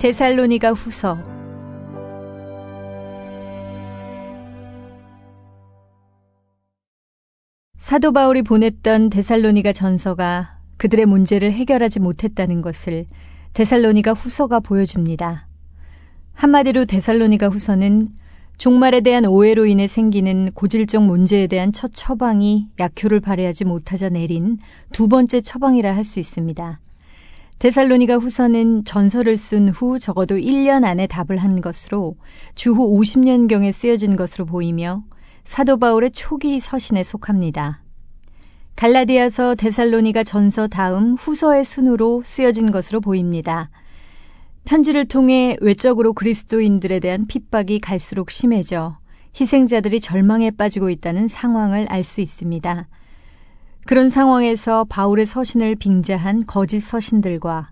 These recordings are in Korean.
데살로니가 후서 사도 바울이 보냈던 데살로니가 전서가 그들의 문제를 해결하지 못했다는 것을 데살로니가 후서가 보여줍니다. 한마디로 데살로니가 후서는 종말에 대한 오해로 인해 생기는 고질적 문제에 대한 첫 처방이 약효를 발휘하지 못하자 내린 두 번째 처방이라 할 수 있습니다. 데살로니가 후서는 전서를 쓴 후 적어도 1년 안에 답을 한 것으로 주후 50년경에 쓰여진 것으로 보이며 사도 바울의 초기 서신에 속합니다. 갈라디아서, 데살로니가 전서 다음 후서의 순으로 쓰여진 것으로 보입니다. 편지를 통해 외적으로 그리스도인들에 대한 핍박이 갈수록 심해져 희생자들이 절망에 빠지고 있다는 상황을 알 수 있습니다. 그런 상황에서 바울의 서신을 빙자한 거짓 서신들과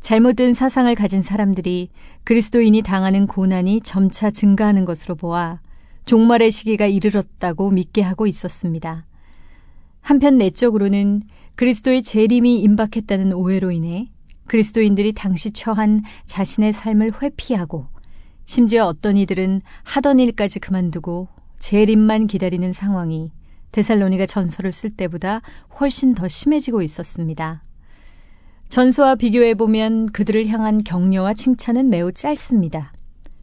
잘못된 사상을 가진 사람들이 그리스도인이 당하는 고난이 점차 증가하는 것으로 보아 종말의 시기가 이르렀다고 믿게 하고 있었습니다. 한편 내적으로는 그리스도의 재림이 임박했다는 오해로 인해 그리스도인들이 당시 처한 자신의 삶을 회피하고 심지어 어떤 이들은 하던 일까지 그만두고 재림만 기다리는 상황이 데살로니가 전서를 쓸 때보다 훨씬 더 심해지고 있었습니다. 전서와 비교해보면 그들을 향한 격려와 칭찬은 매우 짧습니다.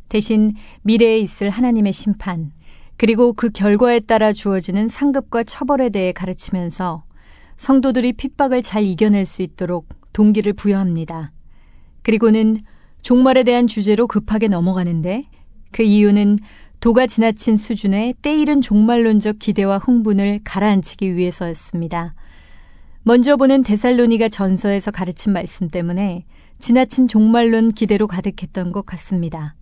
대신 미래에 있을 하나님의 심판, 그리고 그 결과에 따라 주어지는 상급과 처벌에 대해 가르치면서 성도들이 핍박을 잘 이겨낼 수 있도록 동기를 부여합니다. 그리고는 종말에 대한 주제로 급하게 넘어가는데 그 이유는 도가 지나친 수준의 때이른 종말론적 기대와 흥분을 가라앉히기 위해서였습니다. 먼저 보는 데살로니가 전서에서 가르친 말씀 때문에 지나친 종말론 기대로 가득했던 것 같습니다.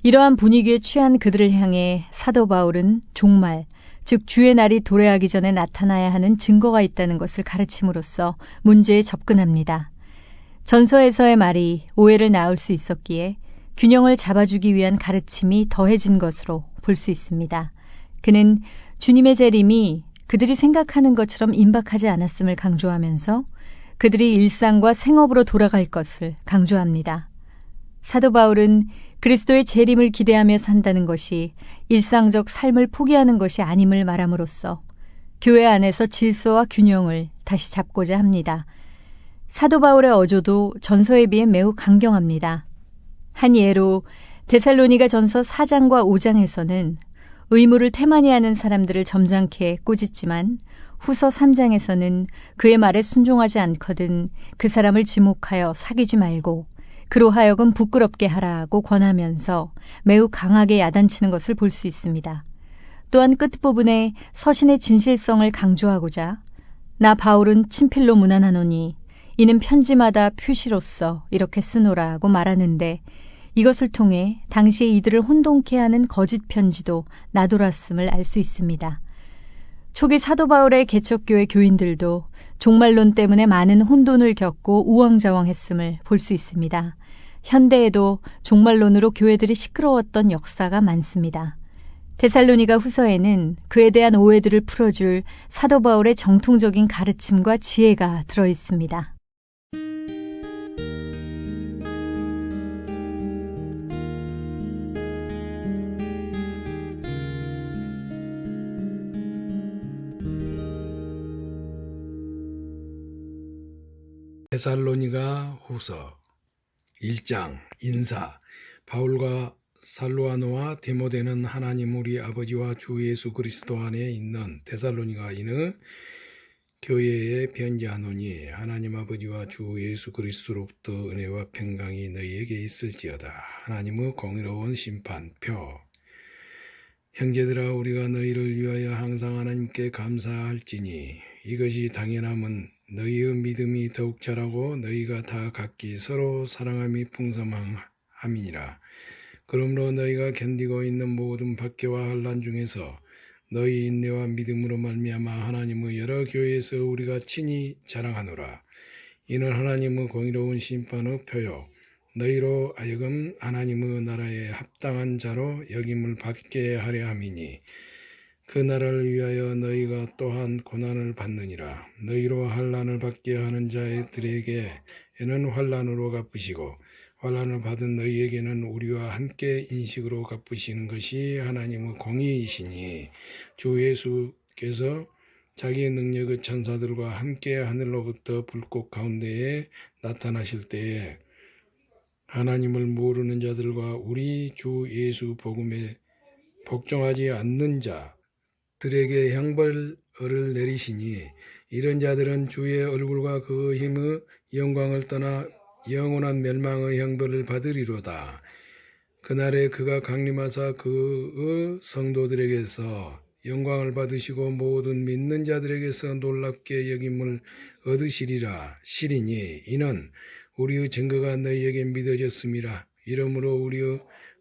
이러한 분위기에 취한 그들을 향해 사도 바울은 종말, 즉 주의 날이 도래하기 전에 나타나야 하는 증거가 있다는 것을 가르침으로써 문제에 접근합니다. 전서에서의 말이 오해를 낳을 수 있었기에 균형을 잡아주기 위한 가르침이 더해진 것으로 볼 수 있습니다. 그는 주님의 재림이 그들이 생각하는 것처럼 임박하지 않았음을 강조하면서 그들이 일상과 생업으로 돌아갈 것을 강조합니다. 사도 바울은 그리스도의 재림을 기대하며 산다는 것이 일상적 삶을 포기하는 것이 아님을 말함으로써 교회 안에서 질서와 균형을 다시 잡고자 합니다. 사도 바울의 어조도 전서에 비해 매우 강경합니다. 한 예로 데살로니가 전서 4장과 5장에서는 의무를 태만히 하는 사람들을 점잖게 꾸짖지만 후서 3장에서는 그의 말에 순종하지 않거든 그 사람을 지목하여 사귀지 말고 그로 하여금 부끄럽게 하라고 권하면서 매우 강하게 야단치는 것을 볼 수 있습니다. 또한 끝부분에 서신의 진실성을 강조하고자 나 바울은 친필로 문안하노니 이는 편지마다 표시로서 이렇게 쓰노라고 말하는데 이것을 통해 당시에 이들을 혼동케 하는 거짓 편지도 나돌았음을 알 수 있습니다. 초기 사도 바울의 개척교회 교인들도 종말론 때문에 많은 혼돈을 겪고 우왕좌왕했음을 볼 수 있습니다. 현대에도 종말론으로 교회들이 시끄러웠던 역사가 많습니다. 데살로니가 후서에는 그에 대한 오해들을 풀어줄 사도 바울의 정통적인 가르침과 지혜가 들어 있습니다. 데살로니가 후서 1장 인사. 바울과 살로아노와 디모데는 하나님 우리 아버지와 주 예수 그리스도 안에 있는 데살로니가인의 교회에 편지하노니 하나님 아버지와 주 예수 그리스도로부터 은혜와 평강이 너희에게 있을지어다. 하나님의 공의로운 심판표. 형제들아, 우리가 너희를 위하여 항상 하나님께 감사할지니 이것이 당연함은 너희의 믿음이 더욱 자라고 너희가 다 각기 서로 사랑함이 풍성함이니라. 그러므로 너희가 견디고 있는 모든 박해와 환난 중에서 너희 인내와 믿음으로 말미암아 하나님의 여러 교회에서 우리가 친히 자랑하노라. 이는 하나님의 공의로운 심판의 표요 너희로 하여금 하나님의 나라에 합당한 자로 여김을 받게 하려 함이니 그 나라를 위하여 너희가 또한 고난을 받느니라. 너희로 환난을 받게 하는 자들에게는 환난으로 갚으시고 환난을 받은 너희에게는 우리와 함께 인식으로 갚으시는 것이 하나님의 공의이시니 주 예수께서 자기의 능력의 천사들과 함께 하늘로부터 불꽃 가운데에 나타나실 때에 하나님을 모르는 자들과 우리 주 예수 복음에 복종하지 않는 자들에게 형벌을 내리시니 이런 자들은 주의 얼굴과 그 힘의 영광을 떠나 영원한 멸망의 형벌을 받으리로다. 그날에 그가 강림하사 그의 성도들에게서 영광을 받으시고 모든 믿는 자들에게서 놀랍게 여김을 얻으시리라. 시리니 이는 우리의 증거가 너희에게 믿어졌음이라. 이러므로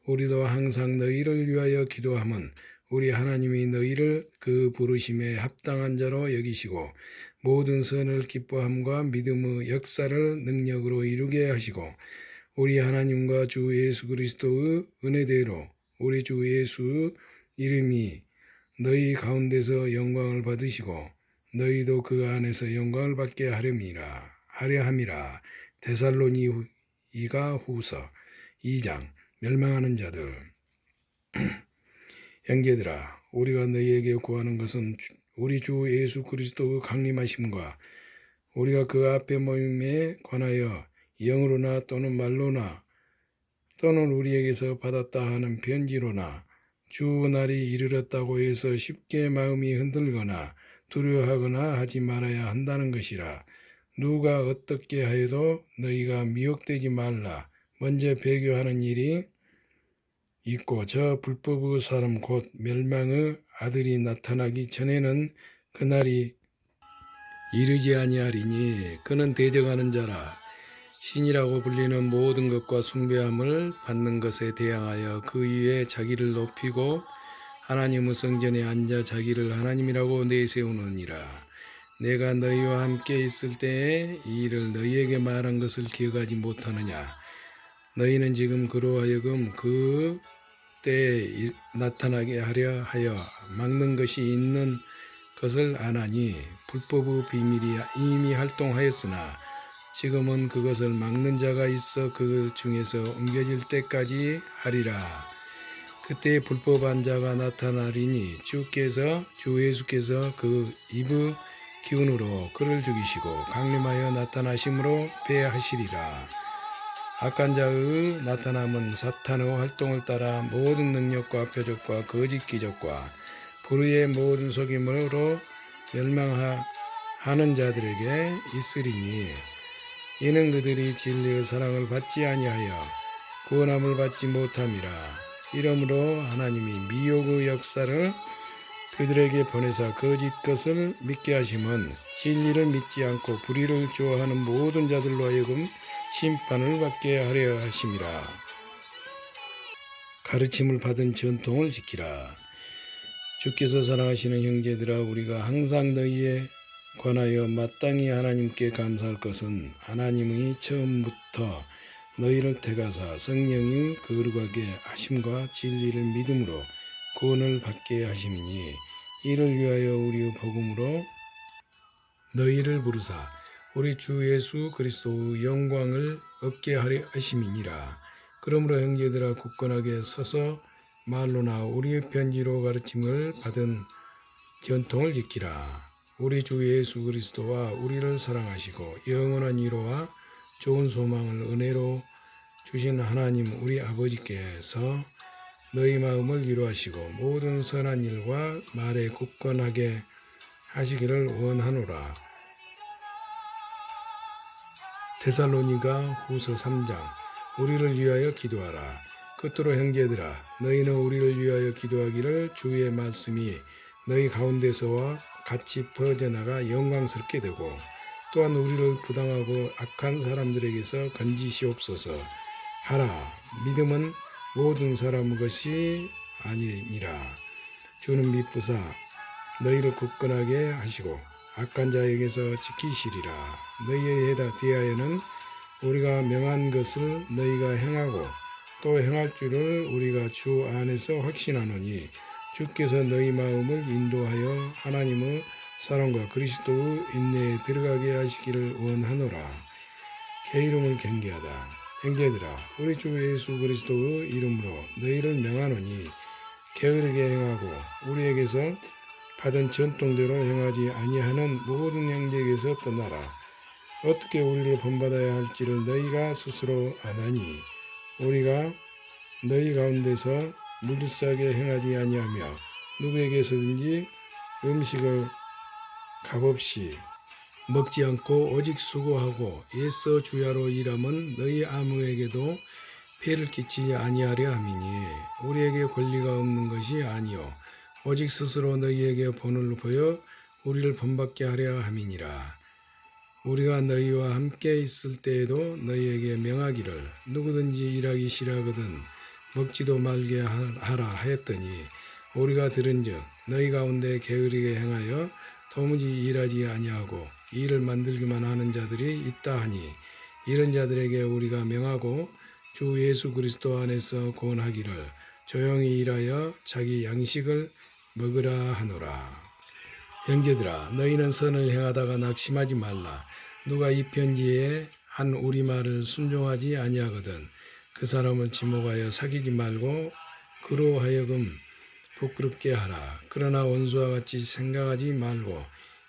우리도 항상 너희를 위하여 기도함은 우리 하나님이 너희를 그 부르심에 합당한 자로 여기시고 모든 선을 기뻐함과 믿음의 역사를 능력으로 이루게 하시고 우리 하나님과 주 예수 그리스도의 은혜대로 우리 주 예수의 이름이 너희 가운데서 영광을 받으시고 너희도 그 안에서 영광을 받게 하려 함이라. 데살로니가 후서 2장. 멸망하는 자들. 형제들아, 우리가 너희에게 구하는 것은 우리 주 예수 그리스도의 강림하심과 우리가 그 앞에 모임에 관하여 영으로나 또는 말로나 또는 우리에게서 받았다 하는 편지로나 주 날이 이르렀다고 해서 쉽게 마음이 흔들거나 두려워하거나 하지 말아야 한다는 것이라. 누가 어떻게 하여도 너희가 미혹되지 말라. 먼저 배교하는 일이 있고 저 불법의 사람 곧 멸망의 아들이 나타나기 전에는 그날이 이르지 아니하리니 그는 대적하는 자라. 신이라고 불리는 모든 것과 숭배함을 받는 것에 대항하여 그 위에 자기를 높이고 하나님의 성전에 앉아 자기를 하나님이라고 내세우느니라. 내가 너희와 함께 있을 때에 이 일을 너희에게 말한 것을 기억하지 못하느냐. 너희는 지금 그로 하여금 그 때에 나타나게 하려 하여 막는 것이 있는 것을 아나니 불법의 비밀이 이미 활동하였으나 지금은 그것을 막는 자가 있어 그 중에서 옮겨질 때까지 하리라. 그때 불법한 자가 나타나리니 주 예수께서 그 입의 기운으로 그를 죽이시고 강림하여 나타나심으로 배하시리라. 악한 자의 나타남은 사탄의 활동을 따라 모든 능력과 표적과 거짓 기적과 불의의 모든 속임으로 멸망하는 자들에게 있으리니 이는 그들이 진리의 사랑을 받지 아니하여 구원함을 받지 못함이라. 이러므로 하나님이 미혹의 역사를 그들에게 보내사 거짓 것을 믿게 하심은 진리를 믿지 않고 불의를 좋아하는 모든 자들로 하여금 심판을 받게 하려 하심이라. 가르침을 받은 전통을 지키라. 주께서 사랑하시는 형제들아, 우리가 항상 너희에 관하여 마땅히 하나님께 감사할 것은 하나님의 처음부터 너희를 택하사 성령이 거룩하게 하심과 진리를 믿음으로 구원을 받게 하심이니 이를 위하여 우리의 복음으로 너희를 부르사 우리 주 예수 그리스도의 영광을 얻게 하려 하심이니라. 그러므로 형제들아, 굳건하게 서서 말로나 우리의 편지로 가르침을 받은 전통을 지키라. 우리 주 예수 그리스도와 우리를 사랑하시고 영원한 위로와 좋은 소망을 은혜로 주신 하나님 우리 아버지께서 너희 마음을 위로하시고 모든 선한 일과 말에 굳건하게 하시기를 원하노라. 데살로니가 후서 3장. 우리를 위하여 기도하라. 끝으로 형제들아, 너희는 우리를 위하여 기도하기를 주의 말씀이 너희 가운데서와 같이 퍼져나가 영광스럽게 되고 또한 우리를 부당하고 악한 사람들에게서 건지시옵소서 하라. 믿음은 모든 사람의 것이 아니니라. 주는 미쁘사 너희를 굳건하게 하시고 악한 자에게서 지키시리라. 너희에 대하여는 우리가 명한 것을 너희가 행하고 또 행할 줄을 우리가 주 안에서 확신하노니 주께서 너희 마음을 인도하여 하나님의 사랑과 그리스도의 인내에 들어가게 하시기를 원하노라. 게으름을 경계하다. 형제들아, 우리 주 예수 그리스도의 이름으로 너희를 명하노니 게으르게 행하고 우리에게서 받은 전통대로 행하지 아니하는 모든 형제에게서 떠나라. 어떻게 우리를 본받아야 할지를 너희가 스스로 아나니 우리가 너희 가운데서 물리싸게 행하지 아니하며 누구에게서든지 음식을 값없이 먹지 않고 오직 수고하고 애써 주야로 일함은 너희 아무에게도 폐를 끼치지 아니하려 함이니 우리에게 권리가 없는 것이 아니요 오직 스스로 너희에게 본을 보여 우리를 본받게 하려 함이니라. 우리가 너희와 함께 있을 때에도 너희에게 명하기를 누구든지 일하기 싫어하거든 먹지도 말게 하라 하였더니 우리가 들은즉 너희 가운데 게으르게 행하여 도무지 일하지 아니하고 일을 만들기만 하는 자들이 있다 하니 이런 자들에게 우리가 명하고 주 예수 그리스도 안에서 권하기를 조용히 일하여 자기 양식을 먹으라 하노라. 형제들아, 너희는 선을 행하다가 낙심하지 말라. 누가 이 편지에 한 우리 말을 순종하지 아니하거든 그 사람을 지목하여 사귀지 말고 그로 하여금 부끄럽게 하라. 그러나 원수와 같이 생각하지 말고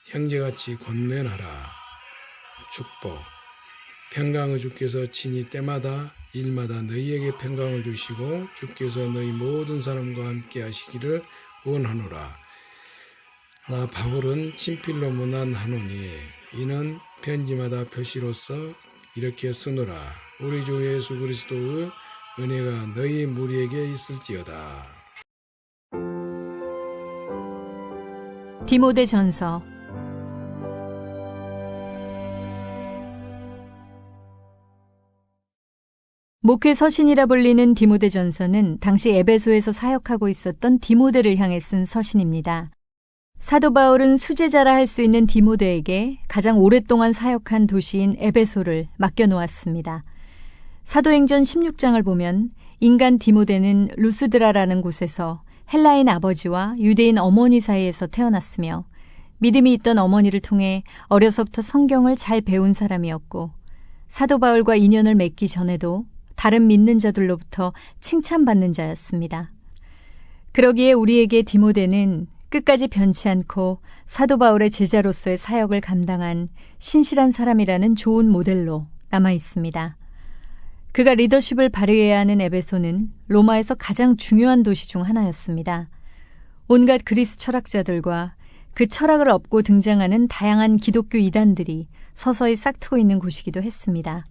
형제같이 권면하라. 축복. 평강의 주께서 친히 때마다 일마다 너희에게 평강을 주시고 주께서 너희 모든 사람과 함께 하시기를 원하노라. 나 바울은 친필로 문안하노니 이는 편지마다 표시로서 이렇게 쓰노라. 우리 주 예수 그리스도의 은혜가 너희 무리에게 있을지어다. 디모데전서 목회 서신이라 불리는 디모데전서는 당시 에베소에서 사역하고 있었던 디모데를 향해 쓴 서신입니다. 사도 바울은 수제자라 할 수 있는 디모데에게 가장 오랫동안 사역한 도시인 에베소를 맡겨놓았습니다. 사도행전 16장을 보면 인간 디모데는 루스드라라는 곳에서 헬라인 아버지와 유대인 어머니 사이에서 태어났으며 믿음이 있던 어머니를 통해 어려서부터 성경을 잘 배운 사람이었고 사도 바울과 인연을 맺기 전에도 다른 믿는 자들로부터 칭찬받는 자였습니다. 그러기에 우리에게 디모데는 끝까지 변치 않고 사도 바울의 제자로서의 사역을 감당한 신실한 사람이라는 좋은 모델로 남아 있습니다. 그가 리더십을 발휘해야 하는 에베소는 로마에서 가장 중요한 도시 중 하나였습니다. 온갖 그리스 철학자들과 그 철학을 업고 등장하는 다양한 기독교 이단들이 서서히 싹트고 있는 곳이기도 했습니다.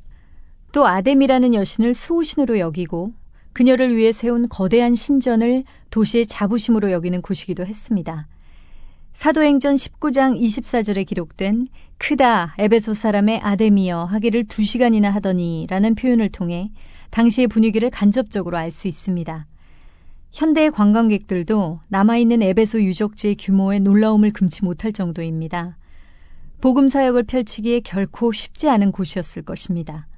또 아뎀이라는 여신을 수호신으로 여기고 그녀를 위해 세운 거대한 신전을 도시의 자부심으로 여기는 곳이기도 했습니다. 사도행전 19장 24절에 기록된 크다 에베소 사람의 아데미여 하기를 2시간이나 하더니 라는 표현을 통해 당시의 분위기를 간접적으로 알 수 있습니다. 현대의 관광객들도 남아있는 에베소 유적지의 규모에 놀라움을 금치 못할 정도입니다. 복음 사역을 펼치기에 결코 쉽지 않은 곳이었을 것입니다.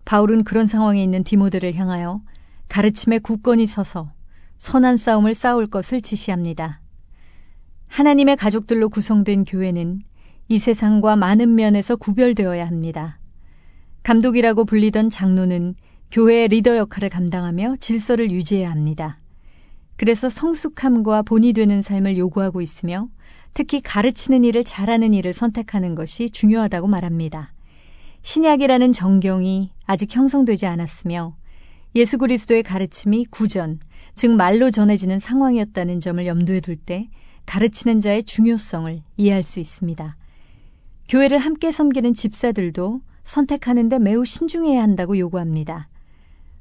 바울은 그런 상황에 있는 디모데를 향하여 가르침에 굳건히 서서 선한 싸움을 싸울 것을 지시합니다. 하나님의 가족들로 구성된 교회는 이 세상과 많은 면에서 구별되어야 합니다. 감독이라고 불리던 장로는 교회의 리더 역할을 감당하며 질서를 유지해야 합니다. 그래서 성숙함과 본이 되는 삶을 요구하고 있으며 특히 가르치는 일을 잘하는 일을 선택하는 것이 중요하다고 말합니다. 신약이라는 정경이 아직 형성되지 않았으며 예수 그리스도의 가르침이 구전, 즉 말로 전해지는 상황이었다는 점을 염두에 둘 때 가르치는 자의 중요성을 이해할 수 있습니다. 교회를 함께 섬기는 집사들도 선택하는 데 매우 신중해야 한다고 요구합니다.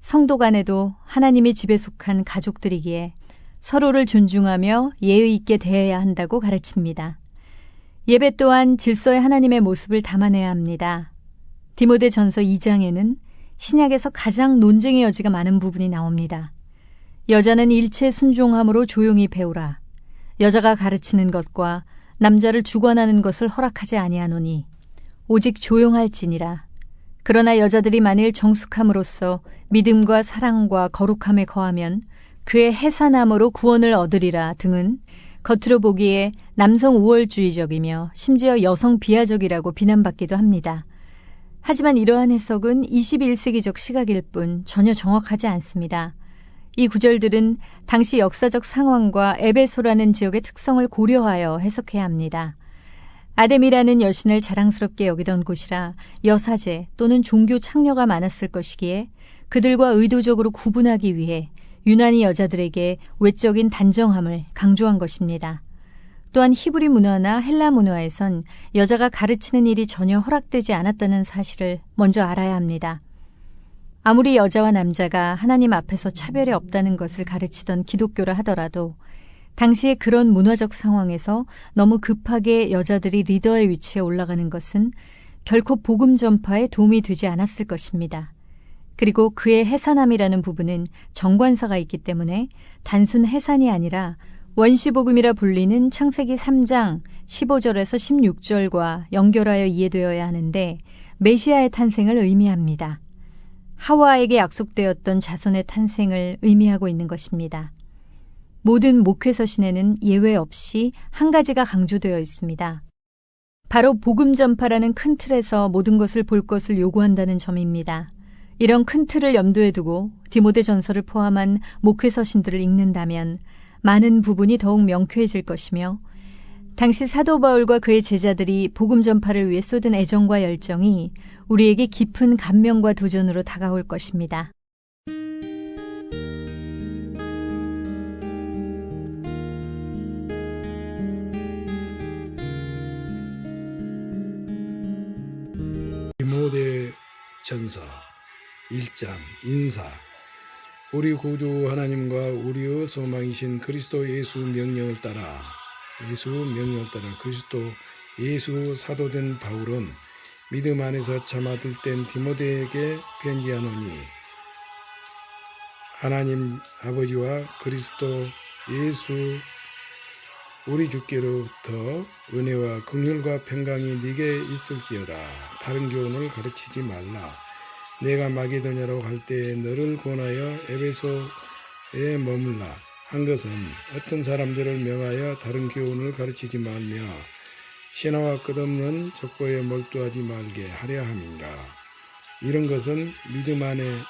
성도 간에도 하나님의 집에 속한 가족들이기에 서로를 존중하며 예의 있게 대해야 한다고 가르칩니다. 예배 또한 질서의 하나님의 모습을 담아내야 합니다. 디모데전서 2장에는 신약에서 가장 논쟁의 여지가 많은 부분이 나옵니다. 여자는 일체 순종함으로 조용히 배우라. 여자가 가르치는 것과 남자를 주관하는 것을 허락하지 아니하노니 오직 조용할지니라. 그러나 여자들이 만일 정숙함으로써 믿음과 사랑과 거룩함에 거하면 그의 해산함으로 구원을 얻으리라 등은 겉으로 보기에 남성 우월주의적이며 심지어 여성 비하적이라고 비난받기도 합니다. 하지만 이러한 해석은 21세기적 시각일 뿐 전혀 정확하지 않습니다. 이 구절들은 당시 역사적 상황과 에베소라는 지역의 특성을 고려하여 해석해야 합니다. 아뎀이라는 여신을 자랑스럽게 여기던 곳이라 여사제 또는 종교 창녀가 많았을 것이기에 그들과 의도적으로 구분하기 위해 유난히 여자들에게 외적인 단정함을 강조한 것입니다. 또한 히브리 문화나 헬라 문화에선 여자가 가르치는 일이 전혀 허락되지 않았다는 사실을 먼저 알아야 합니다. 아무리 여자와 남자가 하나님 앞에서 차별이 없다는 것을 가르치던 기독교라 하더라도 당시의 그런 문화적 상황에서 너무 급하게 여자들이 리더의 위치에 올라가는 것은 결코 복음 전파에 도움이 되지 않았을 것입니다. 그리고 그의 해산함이라는 부분은 정관사가 있기 때문에 단순 해산이 아니라 원시복음이라 불리는 창세기 3장 15절에서 16절과 연결하여 이해되어야 하는데 메시아의 탄생을 의미합니다. 하와에게 약속되었던 자손의 탄생을 의미하고 있는 것입니다. 모든 목회서신에는 예외 없이 한 가지가 강조되어 있습니다. 바로 복음 전파라는 큰 틀에서 모든 것을 볼 것을 요구한다는 점입니다. 이런 큰 틀을 염두에 두고 디모데전서를 포함한 목회서신들을 읽는다면 많은 부분이 더욱 명쾌해질 것이며 당시 사도 바울과 그의 제자들이 복음 전파를 위해 쏟은 애정과 열정이 우리에게 깊은 감명과 도전으로 다가올 것입니다. 디모데전서 1장 인사. 우리 구주 하나님과 우리의 소망이신 그리스도 예수 명령을 따라 그리스도 예수 사도된 바울은 믿음 안에서 참 아들 된 디모데에게 편지하노니 하나님 아버지와 그리스도 예수 우리 주께로부터 은혜와 긍휼과 평강이 네게 있을지어다. 다른 교훈을 가르치지 말라. 내가 마게도냐로 갈 때에 너를 권하여 에베소에 머물라 한 것은 어떤 사람들을 명하여 다른 교훈을 가르치지 말며 신화와 끝없는 적고에 몰두하지 말게 하려 함이니라. 이런 것은 믿음 안에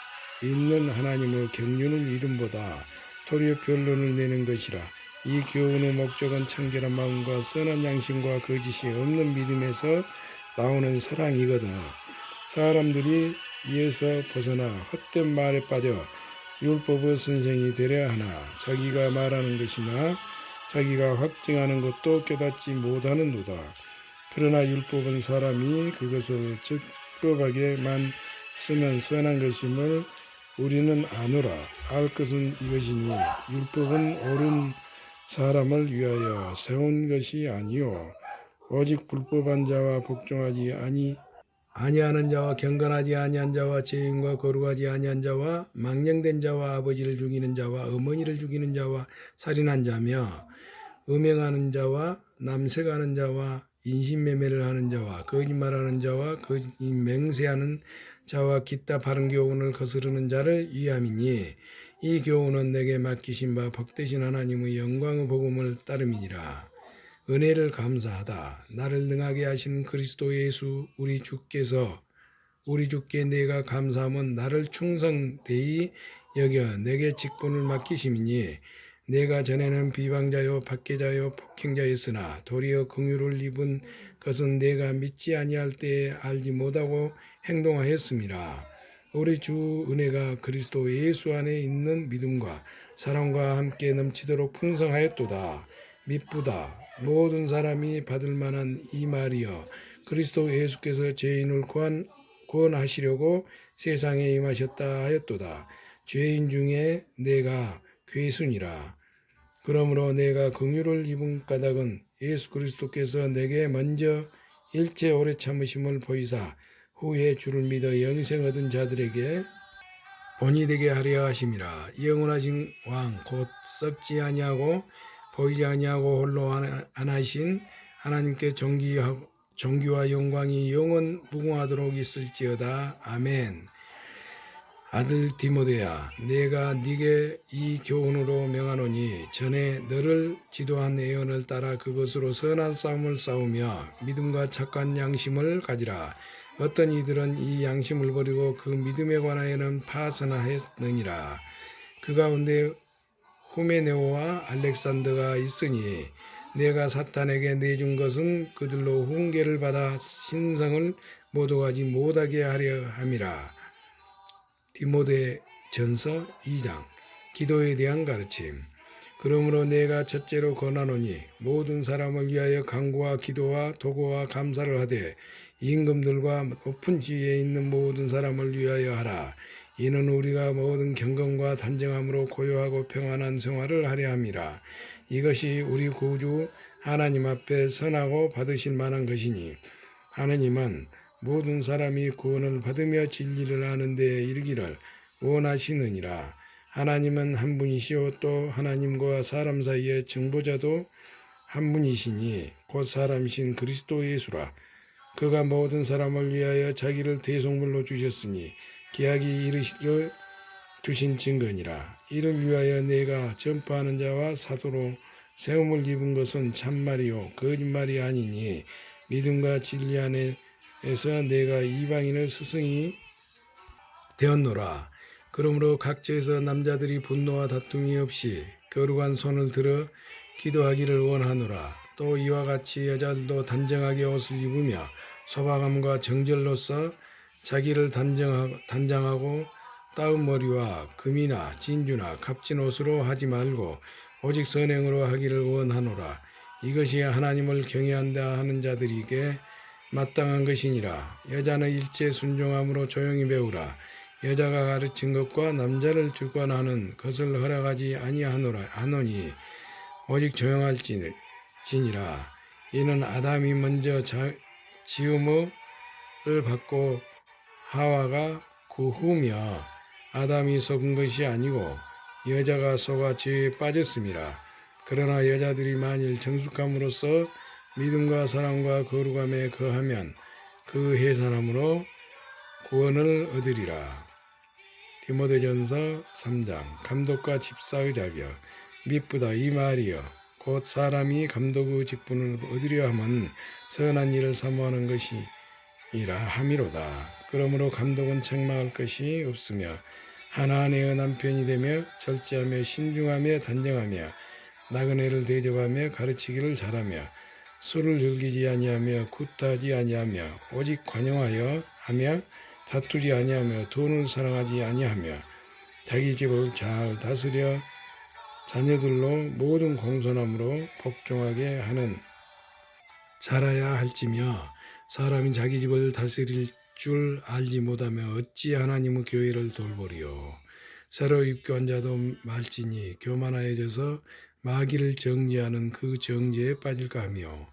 있는 하나님의 경륜을 이름보다 도리어 변론을 내는 것이라. 이 교훈의 목적은 청결한 마음과 선한 양심과 거짓이 없는 믿음에서 나오는 사랑이거든. 사람들이 이에서 벗어나 헛된 말에 빠져 율법의 선생이 되려 하나 자기가 말하는 것이나 자기가 확증하는 것도 깨닫지 못하는도다. 그러나 율법은 사람이 그것을 적법하게만 쓰면 선한 것임을 우리는 아노라. 알 것은 이것이니 율법은 옳은 사람을 위하여 세운 것이 아니요 오직 불법한 자와 복종하지 아니하는 자와 경건하지 아니한 자와 죄인과 거룩하지 아니한 자와 망령된 자와 아버지를 죽이는 자와 어머니를 죽이는 자와 살인한 자며 음행하는 자와 남색하는 자와 인신매매를 하는 자와 거짓말하는 자와 거짓 맹세하는 자와 기타 바른 교훈을 거스르는 자를 위함이니 이 교훈은 내게 맡기신 바 복되신 하나님의 영광의 복음을 따름이니라. 은혜를 감사하다. 나를 능하게 하신 그리스도 예수 우리 주께 내가 감사함은 나를 충성되이 여겨 내게 직분을 맡기심이니 내가 전에는 비방자요 박해자요 폭행자였으나 도리어 긍휼을 입은 것은 내가 믿지 아니할 때에 알지 못하고 행동하였음이라. 우리 주 은혜가 그리스도 예수 안에 있는 믿음과 사랑과 함께 넘치도록 풍성하였도다. 미쁘다. 모든 사람이 받을 만한 이 말이여 그리스도 예수께서 죄인을 구원하시려고 세상에 임하셨다 하였도다. 죄인 중에 내가 괴순이라. 그러므로 내가 긍휼을 입은 까닭은 예수 그리스도께서 내게 먼저 일체 오래 참으심을 보이사 후에 주를 믿어 영생 얻은 자들에게 본이 되게 하려 하심이라. 영원하신 왕 곧 썩지 아니하고 보이지 아니하고 홀로 안하신 하나님께 존귀와 영광이 영원 무궁하도록 있을지어다. 아멘. 아들 디모데야, 내가 네게 이 교훈으로 명하노니 전에 너를 지도한 예언을 따라 그것으로 선한 싸움을 싸우며 믿음과 착한 양심을 가지라. 어떤 이들은 이 양심을 버리고 그 믿음에 관하여는 파선하였느니라. 그 가운데 후메네오와 알렉산더가 있으니 내가 사탄에게 내준 것은 그들로 훈계를 받아 신성을 모독하지 못하게 하려 함이라. 디모데전서 2장 기도에 대한 가르침. 그러므로 내가 첫째로 권하노니 모든 사람을 위하여 간구와 기도와 도구와 감사를 하되 임금들과 높은 지위에 있는 모든 사람을 위하여 하라. 이는 우리가 모든 경건과 단정함으로 고요하고 평안한 생활을 하려 함이라. 이것이 우리 구주 하나님 앞에 선하고 받으실 만한 것이니 하느님은 모든 사람이 구원을 받으며 진리를 아는 데에 이르기를 원하시느니라. 하나님은 한 분이시요 또 하나님과 사람 사이의 중보자도 한 분이시니 곧 사람이신 그리스도 예수라. 그가 모든 사람을 위하여 자기를 대속물로 주셨으니 기약이 이르시려 주신 증거니라. 이를 위하여 내가 전파하는 자와 사도로 세움을 입은 것은 참말이요 거짓말이 아니니 믿음과 진리 안에서 내가 이방인의 스승이 되었노라. 그러므로 각처에서 남자들이 분노와 다툼이 없이 거룩한 손을 들어 기도하기를 원하노라. 또 이와 같이 여자들도 단정하게 옷을 입으며 소박함과 정절로서 자기를 단장하고 따은 머리와 금이나 진주나 값진 옷으로 하지 말고 오직 선행으로 하기를 원하노라. 이것이 하나님을 경외한다 하는 자들에게 마땅한 것이니라. 여자는 일체 순종함으로 조용히 배우라. 여자가 가르친 것과 남자를 주관하는 것을 허락하지 아니하노니 오직 조용할지니라. 이는 아담이 먼저 지음을 받고 하와가 그 후며 아담이 속은 것이 아니고 여자가 속아 죄에 빠졌음이라. 그러나 여자들이 만일 정숙함으로써 믿음과 사랑과 거룩함에 거하면 그 해산함으로 구원을 얻으리라. 디모데전서 3장 감독과 집사의 자격. 미쁘다 이 말이여 곧 사람이 감독의 직분을 얻으려 함은 선한 일을 사모하는 것이라 함이로다. 그러므로 감독은 책망할 것이 없으며 하나 아내의 남편이 되며 절제하며 신중하며 단정하며 나그네를 대접하며 가르치기를 잘하며 술을 즐기지 아니하며 굿하지 아니하며 오직 관용하여 하며 다투지 아니하며 돈을 사랑하지 아니하며 자기 집을 잘 다스려 자녀들로 모든 공손함으로 복종하게 하는 자라야 할지며 사람이 자기 집을 다스릴 줄 알지 못하며 어찌 하나님의 교회를 돌보리요. 새로 입교한 자도 말지니 교만하여져서 마귀를 정죄하는 그 정죄에 빠질까 하며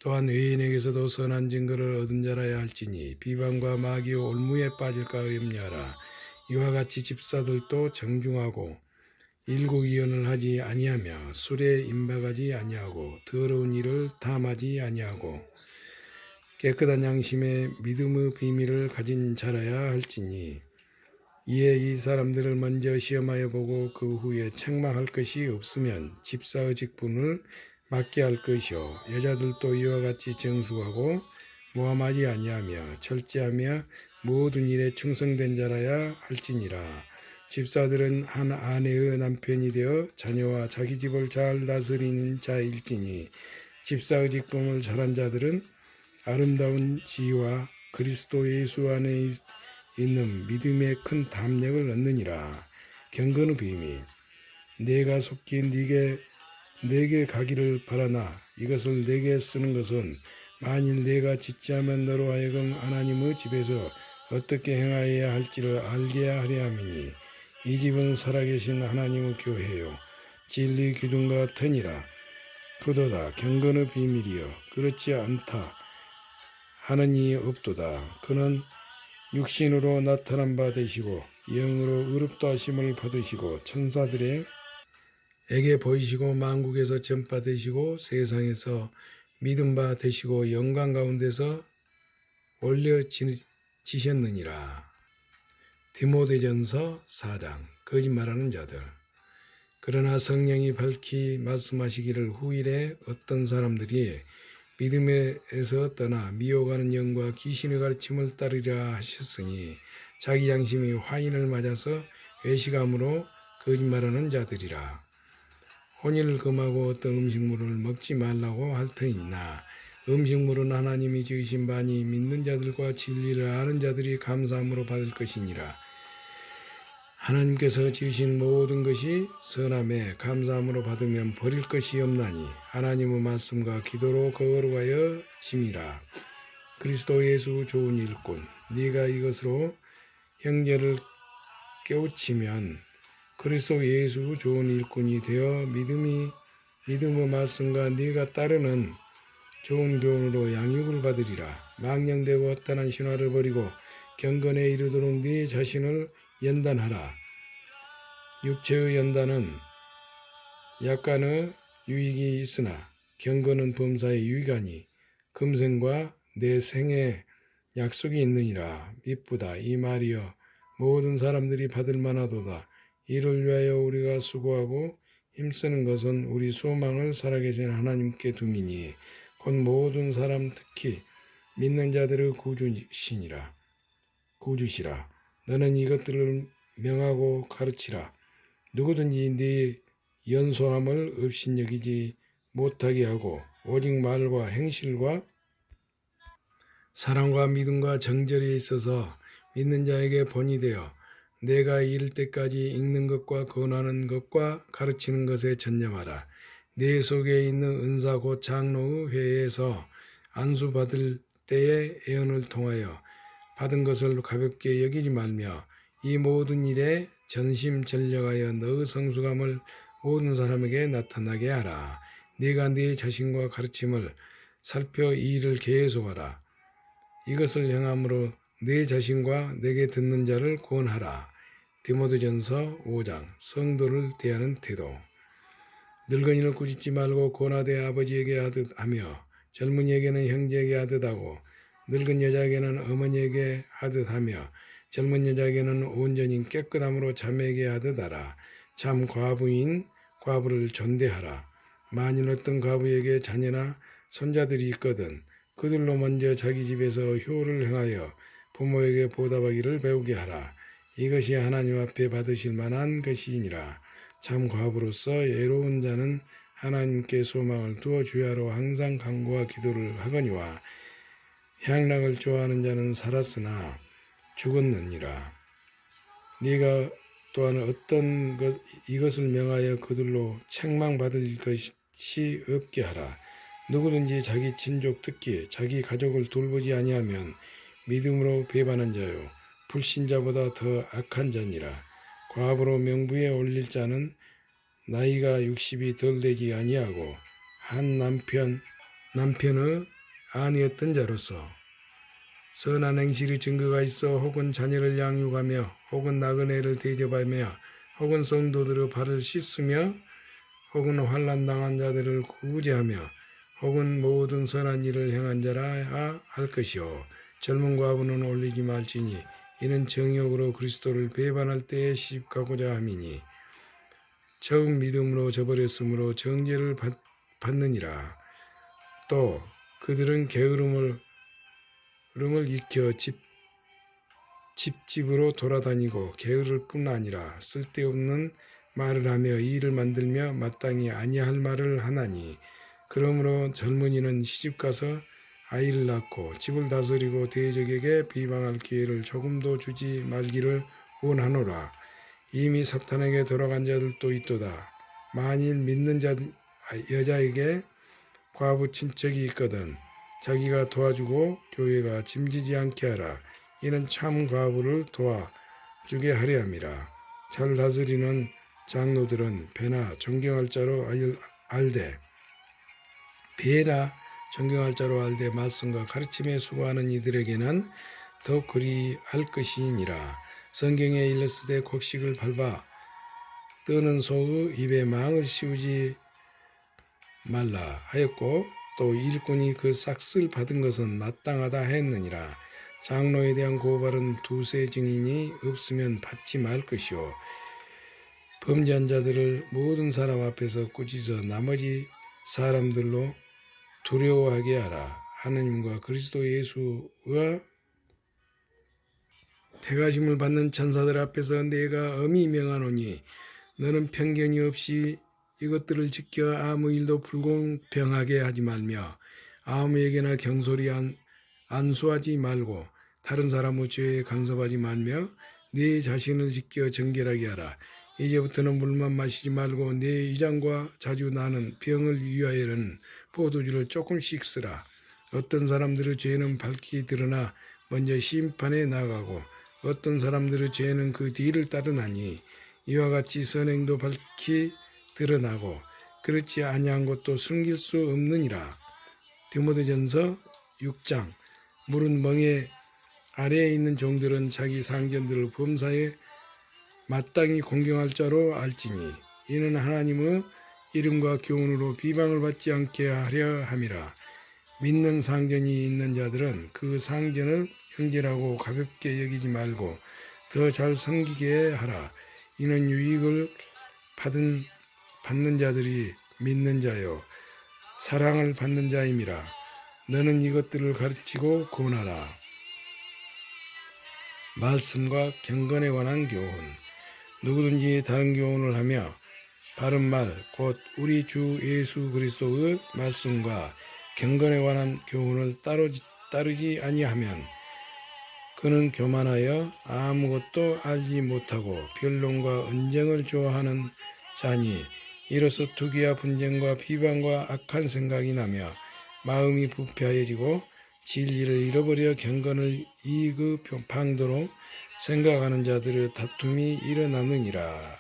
또한 외인에게서도 선한 증거를 얻은 자라야 할지니 비방과 마귀의 올무에 빠질까 염려하라. 이와 같이 집사들도 정중하고 일국이언을 하지 아니하며 술에 임박하지 아니하고 더러운 일을 탐하지 아니하고 깨끗한 양심에 믿음의 비밀을 가진 자라야 할지니 이에 이 사람들을 먼저 시험하여 보고 그 후에 책망할 것이 없으면 집사의 직분을 맡게 할 것이요 여자들도 이와 같이 정숙하고 모함하지 아니하며 철저하며 모든 일에 충성된 자라야 할지니라. 집사들은 한 아내의 남편이 되어 자녀와 자기 집을 잘 다스리는 자일지니 집사의 직분을 잘한 자들은 아름다운 지위와 그리스도 예수 안에 있는 믿음의 큰 담력을 얻느니라. 경건의 비밀. 내가 속히 내게 가기를 바라나 이것을 내게 쓰는 것은 만일 내가 지체하면 너로 하여금 하나님의 집에서 어떻게 행하여야 할지를 알게 하려 함이니 이 집은 살아계신 하나님의 교회요 진리 기둥과 터니라. 그도다 경건의 비밀이여 그렇지 않다 하는 이 없도다. 그는 육신으로 나타난 바 되시고 영으로 의롭다 하심을 받으시고 천사들에게 보이시고 만국에서 전파되시고 세상에서 믿음 바 되시고 영광 가운데서 올려지셨느니라. 디모데전서 4장 거짓말하는 자들. 그러나 성령이 밝히 말씀하시기를 후일에 어떤 사람들이 믿음에서 떠나 미혹하는 영과 귀신의 가르침을 따르려 하셨으니 자기 양심이 화인을 맞아서 외식함으로 거짓말하는 자들이라. 혼인을 금하고 어떤 음식물을 먹지 말라고 할 터이나 음식물은 하나님이 지으신 바니 믿는 자들과 진리를 아는 자들이 감사함으로 받을 것이니라. 하나님께서 지으신 모든 것이 선함에 감사함으로 받으면 버릴 것이 없나니 하나님의 말씀과 기도로 거룩하여 짐이라. 그리스도 예수 좋은 일꾼, 네가 이것으로 형제를 깨우치면 그리스도 예수 좋은 일꾼이 되어 믿음의 말씀과 네가 따르는 좋은 교훈으로 양육을 받으리라. 망령되고 헛단한 신화를 버리고 경건에 이르도록 네 자신을 연단하라. 육체의 연단은 약간의 유익이 있으나 경건은 범사의 유익하니 금생과 내 생에 약속이 있느니라. 미쁘다 이 말이여 모든 사람들이 받을 만하도다. 이를 위하여 우리가 수고하고 힘쓰는 것은 우리 소망을 살아계신 하나님께 둠이니 곧 모든 사람 특히 믿는 자들의 구주시라. 너는 이것들을 명하고 가르치라. 누구든지 네 연소함을 업신여기지 못하게 하고 오직 말과 행실과 사랑과 믿음과 정절에 있어서 믿는 자에게 본이 되어 내가 이를 때까지 읽는 것과 권하는 것과 가르치는 것에 전념하라. 내 속에 있는 은사 곧 장로의 회에서 안수 받을 때의 애언을 통하여 받은 것을 가볍게 여기지 말며 이 모든 일에 전심전력하여 너의 성숙함을 모든 사람에게 나타나게 하라. 네가 네 자신과 가르침을 살펴 이 일을 계속하라. 이것을 행함으로 네 자신과 내게 듣는 자를 구원하라. 디모데전서 5장 성도를 대하는 태도. 늙은이를 꾸짖지 말고 고나되 아버지에게 하듯 하며 젊은이에게는 형제에게 하듯 하고 늙은 여자에게는 어머니에게 하듯 하며 젊은 여자에게는 온전히 깨끗함으로 자매에게 하듯 하라. 참 과부인 과부를 존대하라. 만일 어떤 과부에게 자녀나 손자들이 있거든 그들로 먼저 자기 집에서 효를 행하여 부모에게 보답하기를 배우게 하라. 이것이 하나님 앞에 받으실 만한 것이니라. 참 과부로서 예로운 자는 하나님께 소망을 두어 주야로 항상 간구와 기도를 하거니와 향락을 좋아하는 자는 살았으나 죽었느니라. 네가 또한 어떤 이것을 명하여 그들로 책망받을 것이 없게 하라. 누구든지 자기 친족 특히 자기 가족을 돌보지 아니하면 믿음으로 배반한 자요 불신자보다 더 악한 자니라. 과부로 명부에 올릴 자는 나이가 60이 덜 되지 아니하고 한 남편의 아니었던 자로서 선한 행실의 증거가 있어 혹은 자녀를 양육하며 혹은 나그네를 대접하며 혹은 성도들의 발을 씻으며 혹은 환난 당한 자들을 구제하며 혹은 모든 선한 일을 행한 자라 할 것이요 젊은 과부는 올리지 말지니 이는 정욕으로 그리스도를 배반할 때에 시집가고자 함이니 처음 믿음으로 저버렸으므로 정죄를 받느니라. 또 그들은 게으름을 익혀 집집으로 돌아다니고 게으를 뿐 아니라 쓸데없는 말을 하며 일을 만들며 마땅히 아니할 말을 하나니 그러므로 젊은이는 시집가서 아이를 낳고 집을 다스리고 대적에게 비방할 기회를 조금도 주지 말기를 원하노라. 이미 사탄에게 돌아간 자들도 있도다. 만일 믿는 여자에게 과부 친척이 있거든 자기가 도와주고 교회가 짐지지 않게 하라. 이는 참 과부를 도와주게 하려 함이라. 잘 다스리는 장로들은 배나 존경할 자로 알되 말씀과 가르침에 수고하는 이들에게는 더욱 그리할 것이니라. 성경에 일렀으되 곡식을 밟아 뜨는 소의 입에 망을 씌우지 말라 하였고 또 일꾼이 그 싹을 받은 것은 마땅하다 했느니라. 장로에 대한 고발은 두세 증인이 없으면 받지 말 것이요 범죄한 자들을 모든 사람 앞에서 꾸짖어 나머지 사람들로 두려워하게 하라. 하나님과 그리스도 예수와 대가심을 받는 천사들 앞에서 내가 엄히 명하노니 너는 편견이 없이 이것들을 지켜 아무 일도 불공평하게 하지 말며 아무에게나 경솔히 안수하지 말고 다른 사람의 죄에 간섭하지 말며 네 자신을 지켜 정결하게 하라. 이제부터는 물만 마시지 말고 내 위장과 자주 나는 병을 위하여는 포도주를 조금씩 쓰라. 어떤 사람들의 죄는 밝히 드러나 먼저 심판에 나가고 어떤 사람들의 죄는 그 뒤를 따르나니 이와 같이 선행도 밝히 드러나고 그렇지 아니한 것도 숨길 수 없느니라. 디모데전서 6장. 물은 멍에 아래에 있는 종들은 자기 상견들을 범사에 마땅히 공경할 자로 알지니 이는 하나님의 이름과 교훈으로 비방을 받지 않게 하려 함이라. 믿는 상견이 있는 자들은 그 상견을 형제라고 가볍게 여기지 말고 더 잘 섬기게 하라. 이는 유익을 받는 자들이 믿는 자요 사랑을 받는 자임이라. 너는 이것들을 가르치고 권하라. 말씀과 경건에 관한 교훈. 누구든지 다른 교훈을 하며 바른 말 곧 우리 주 예수 그리스도의 말씀과 경건에 관한 교훈을 따르지 아니하면 그는 교만하여 아무것도 알지 못하고 변론과 언쟁을 좋아하는 자니 이로써 투기와 분쟁과 비방과 악한 생각이 나며 마음이 부패하여지고 진리를 잃어버려 경건을 이익의 방도로 생각하는 자들의 다툼이 일어나느니라.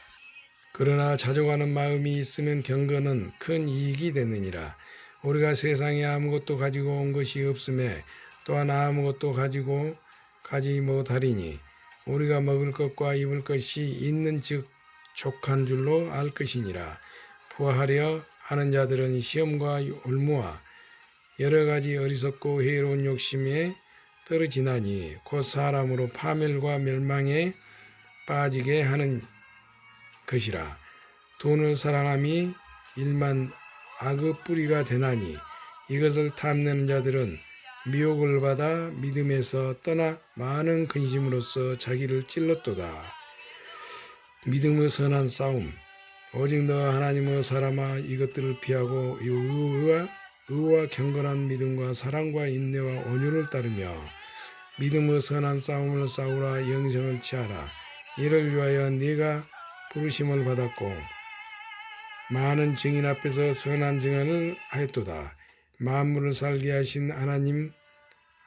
그러나 자족하는 마음이 있으면 경건은 큰 이익이 되느니라. 우리가 세상에 아무것도 가지고 온 것이 없음에 또한 아무것도 가지 못하리니 우리가 먹을 것과 입을 것이 있는 즉 족한 줄로 알 것이니라. 부하려 하는 자들은 시험과 올무와 여러 가지 어리석고 해로운 욕심에 떨어지나니 곧 사람으로 파멸과 멸망에 빠지게 하는 것이라. 돈을 사랑함이 일만 악의 뿌리가 되나니 이것을 탐내는 자들은 미혹을 받아 믿음에서 떠나 많은 근심으로써 자기를 찔렀도다. 믿음의 선한 싸움. 오직 너 하나님의 사람아 이것들을 피하고 의와 경건한 믿음과 사랑과 인내와 온유를 따르며 믿음의 선한 싸움을 싸우라. 영생을 취하라. 이를 위하여 네가 부르심을 받았고 많은 증인 앞에서 선한 증언을 하였도다. 만물을 살게 하신 하나님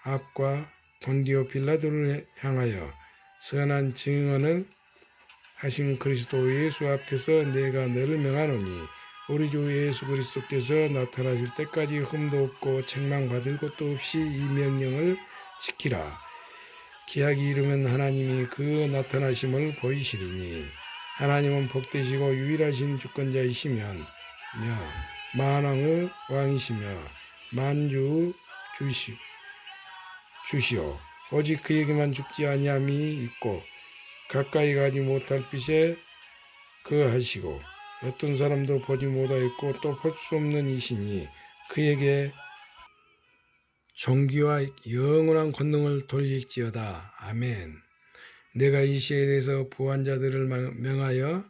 앞과 본디오 빌라도를 향하여 선한 증언을 하신 그리스도 예수 앞에서 내가 너를 명하노니 우리 주 예수 그리스도께서 나타나실 때까지 흠도 없고 책망받을 것도 없이 이 명령을 지키라. 기약이 이르면 하나님이 그 나타나심을 보이시리니 하나님은 복되시고 유일하신 주권자이시며 만왕의 왕이시며 만주 주시오. 오직 그에게만 죽지 아니함이 있고 가까이 가지 못할 빛에 거하시고 어떤 사람도 보지 못하였고 또 볼 수 없는 이시니 그에게 존귀와 영원한 권능을 돌릴지어다. 아멘. 내가 이 시에 대해서 부한 자들을 명하여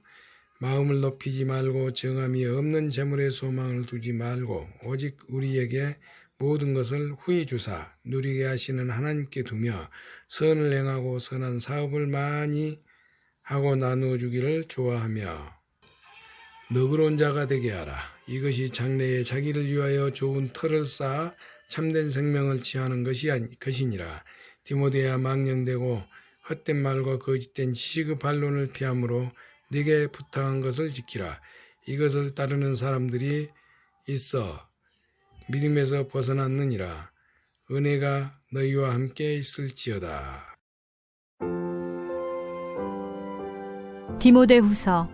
마음을 높이지 말고 정함이 없는 재물에 소망을 두지 말고 오직 우리에게 모든 것을 후히 주사 누리게 하시는 하나님께 두며 선을 행하고 선한 사업을 많이 하고 나누어 주기를 좋아하며 너그러운 자가 되게 하라. 이것이 장래에 자기를 위하여 좋은 터를 쌓아 참된 생명을 취하는 것이니라. 디모데야 망령되고 헛된 말과 거짓된 지식의 반론을 피함으로 네게 부탁한 것을 지키라. 이것을 따르는 사람들이 있어 믿음에서 벗어났느니라. 은혜가 너희와 함께 있을지어다. 디모데후서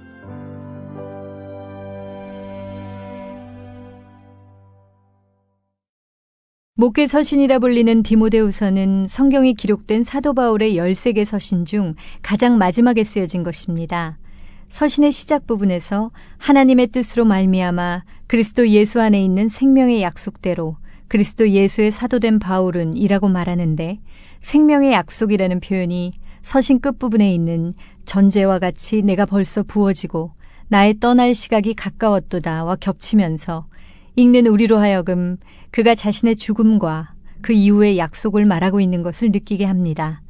목회 서신이라 불리는 디모데후서는 성경이 기록된 사도 바울의 13개 서신 중 가장 마지막에 쓰여진 것입니다. 서신의 시작 부분에서 하나님의 뜻으로 말미암아 그리스도 예수 안에 있는 생명의 약속대로 그리스도 예수의 사도된 바울은 이라고 말하는데 생명의 약속이라는 표현이 서신 끝부분에 있는 전제와 같이 내가 벌써 부어지고 나의 떠날 시각이 가까웠도다와 겹치면서 읽는 우리로 하여금 그가 자신의 죽음과 그 이후의 약속을 말하고 있는 것을 느끼게 합니다.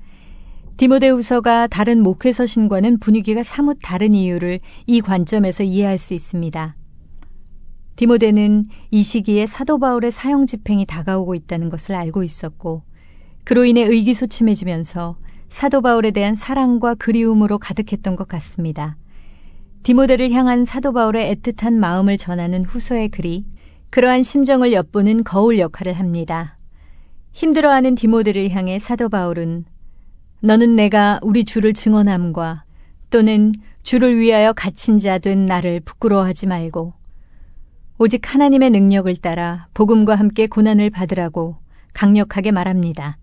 디모데후서가 다른 목회 서신과는 분위기가 사뭇 다른 이유를 이 관점에서 이해할 수 있습니다. 디모데는 이 시기에 사도 바울의 사형 집행이 다가오고 있다는 것을 알고 있었고 그로 인해 의기소침해지면서 사도 바울에 대한 사랑과 그리움으로 가득했던 것 같습니다. 디모데를 향한 사도 바울의 애틋한 마음을 전하는 후서의 글이 그러한 심정을 엿보는 거울 역할을 합니다. 힘들어하는 디모데를 향해 사도 바울은 너는 내가 우리 주를 증언함과 또는 주를 위하여 갇힌 자 된 나를 부끄러워하지 말고 오직 하나님의 능력을 따라 복음과 함께 고난을 받으라고 강력하게 말합니다.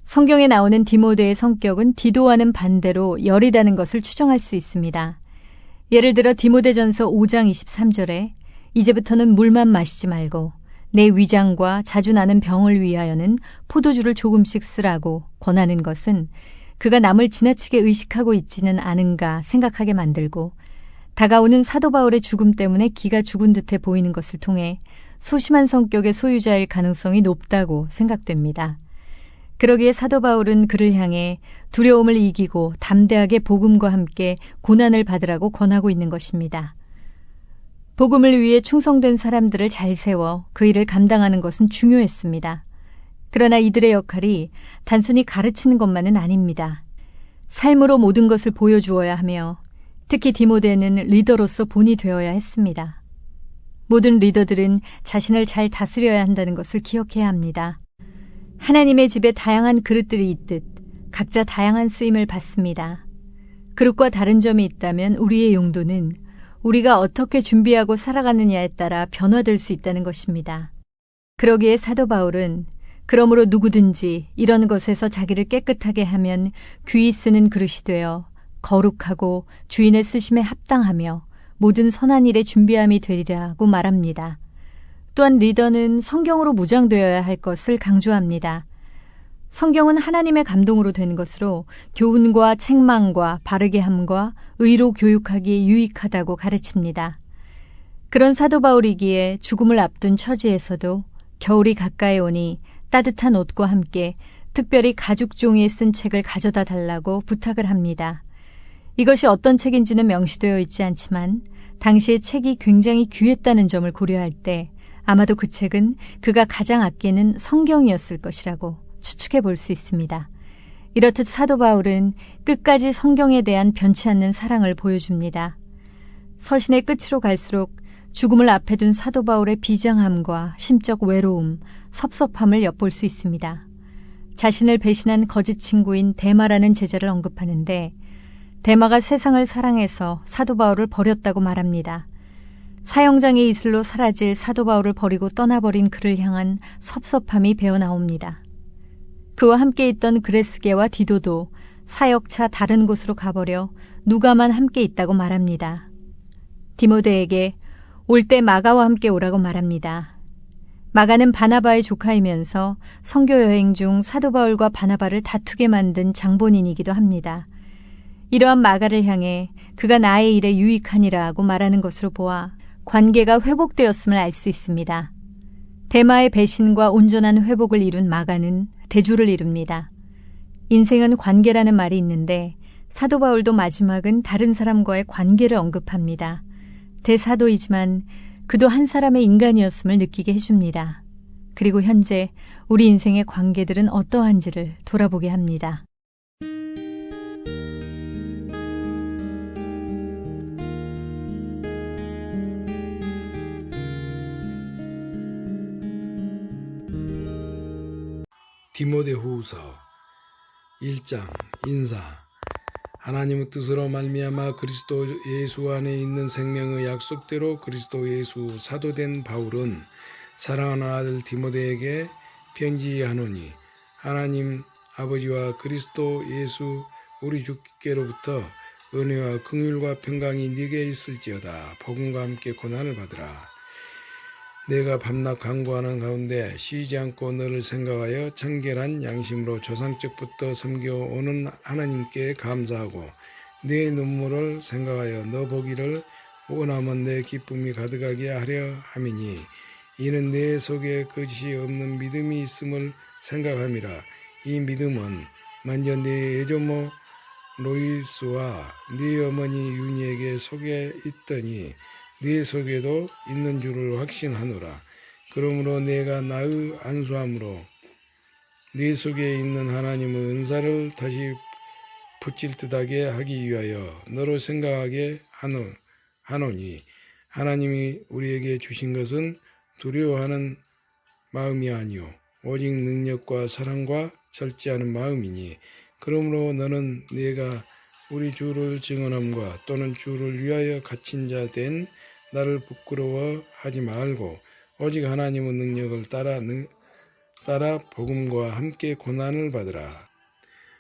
성경에 나오는 디모데의 성격은 디도와는 반대로 여리다는 것을 추정할 수 있습니다. 예를 들어 디모데전서 5장 23절에 이제부터는 물만 마시지 말고 내 위장과 자주 나는 병을 위하여는 포도주를 조금씩 쓰라고 권하는 것은 그가 남을 지나치게 의식하고 있지는 않은가 생각하게 만들고 다가오는 사도 바울의 죽음 때문에 기가 죽은 듯해 보이는 것을 통해 소심한 성격의 소유자일 가능성이 높다고 생각됩니다. 그러기에 사도 바울은 그를 향해 두려움을 이기고 담대하게 복음과 함께 고난을 받으라고 권하고 있는 것입니다. 복음을 위해 충성된 사람들을 잘 세워 그 일을 감당하는 것은 중요했습니다. 그러나 이들의 역할이 단순히 가르치는 것만은 아닙니다. 삶으로 모든 것을 보여주어야 하며 특히 디모데는 리더로서 본이 되어야 했습니다. 모든 리더들은 자신을 잘 다스려야 한다는 것을 기억해야 합니다. 하나님의 집에 다양한 그릇들이 있듯 각자 다양한 쓰임을 받습니다. 그릇과 다른 점이 있다면 우리의 용도는 우리가 어떻게 준비하고 살아가느냐에 따라 변화될 수 있다는 것입니다. 그러기에 사도 바울은 그러므로 누구든지 이런 것에서 자기를 깨끗하게 하면 귀히 쓰는 그릇이 되어 거룩하고 주인의 쓰심에 합당하며 모든 선한 일에 준비함이 되리라고 말합니다. 또한 리더는 성경으로 무장되어야 할 것을 강조합니다. 성경은 하나님의 감동으로 된 것으로 교훈과 책망과 바르게 함과 의로 교육하기에 유익하다고 가르칩니다. 그런 사도 바울이기에 죽음을 앞둔 처지에서도 겨울이 가까이 오니 따뜻한 옷과 함께 특별히 가죽 종이에 쓴 책을 가져다 달라고 부탁을 합니다. 이것이 어떤 책인지는 명시되어 있지 않지만 당시의 책이 굉장히 귀했다는 점을 고려할 때 아마도 그 책은 그가 가장 아끼는 성경이었을 것이라고 추측해 볼 수 있습니다. 이렇듯 사도 바울은 끝까지 성경에 대한 변치 않는 사랑을 보여줍니다. 서신의 끝으로 갈수록 죽음을 앞에 둔 사도 바울의 비장함과 심적 외로움, 섭섭함을 엿볼 수 있습니다. 자신을 배신한 거짓 친구인 데마라는 제자를 언급하는데 데마가 세상을 사랑해서 사도 바울을 버렸다고 말합니다. 사형장의 이슬로 사라질 사도 바울을 버리고 떠나버린 그를 향한 섭섭함이 배어나옵니다. 그와 함께 있던 그레스게와 디도도 사역차 다른 곳으로 가버려 누가만 함께 있다고 말합니다. 디모데에게 올 때 마가와 함께 오라고 말합니다. 마가는 바나바의 조카이면서 선교 여행 중 사도 바울과 바나바를 다투게 만든 장본인이기도 합니다. 이러한 마가를 향해 그가 나의 일에 유익하니라고 말하는 것으로 보아 관계가 회복되었음을 알 수 있습니다. 데마의 배신과 온전한 회복을 이룬 마가는 대조를 이룹니다. 인생은 관계라는 말이 있는데 사도 바울도 마지막은 다른 사람과의 관계를 언급합니다. 대사도이지만 그도 한 사람의 인간이었음을 느끼게 해줍니다. 그리고 현재 우리 인생의 관계들은 어떠한지를 돌아보게 합니다. 디모데후서 1장 인사. 하나님의 뜻으로 말미암아 그리스도 예수 안에 있는 생명의 약속대로 그리스도 예수 사도된 바울은 사랑하는 아들 디모데에게 편지하노니 하나님 아버지와 그리스도 예수 우리 주께로부터 은혜와 긍휼과 평강이 네게 있을지어다. 복음과 함께 고난을 받으라. 내가 밤낮 간구하는 가운데 쉬지 않고 너를 생각하여 청결한 양심으로 조상적부터 섬겨오는 하나님께 감사하고 네 눈물을 생각하여 너 보기를 원하면 내 기쁨이 가득하게 하려 함이니 이는 내 속에 거짓이 없는 믿음이 있음을 생각함이라. 이 믿음은 먼저 네 애조모 로이스와 네 어머니 윤희에게 속에 있더니 네 속에도 있는 줄을 확신하노라. 그러므로 내가 나의 안수함으로 네 속에 있는 하나님의 은사를 다시 붙일 듯하게 하기 위하여 너로 생각하게 하노니 하나님이 우리에게 주신 것은 두려워하는 마음이 아니요 오직 능력과 사랑과 절제하는 마음이니 그러므로 너는 내가 우리 주를 증언함과 또는 주를 위하여 갇힌 자 된 나를 부끄러워하지 말고 오직 하나님의 능력을 따라 복음과 함께 고난을 받으라.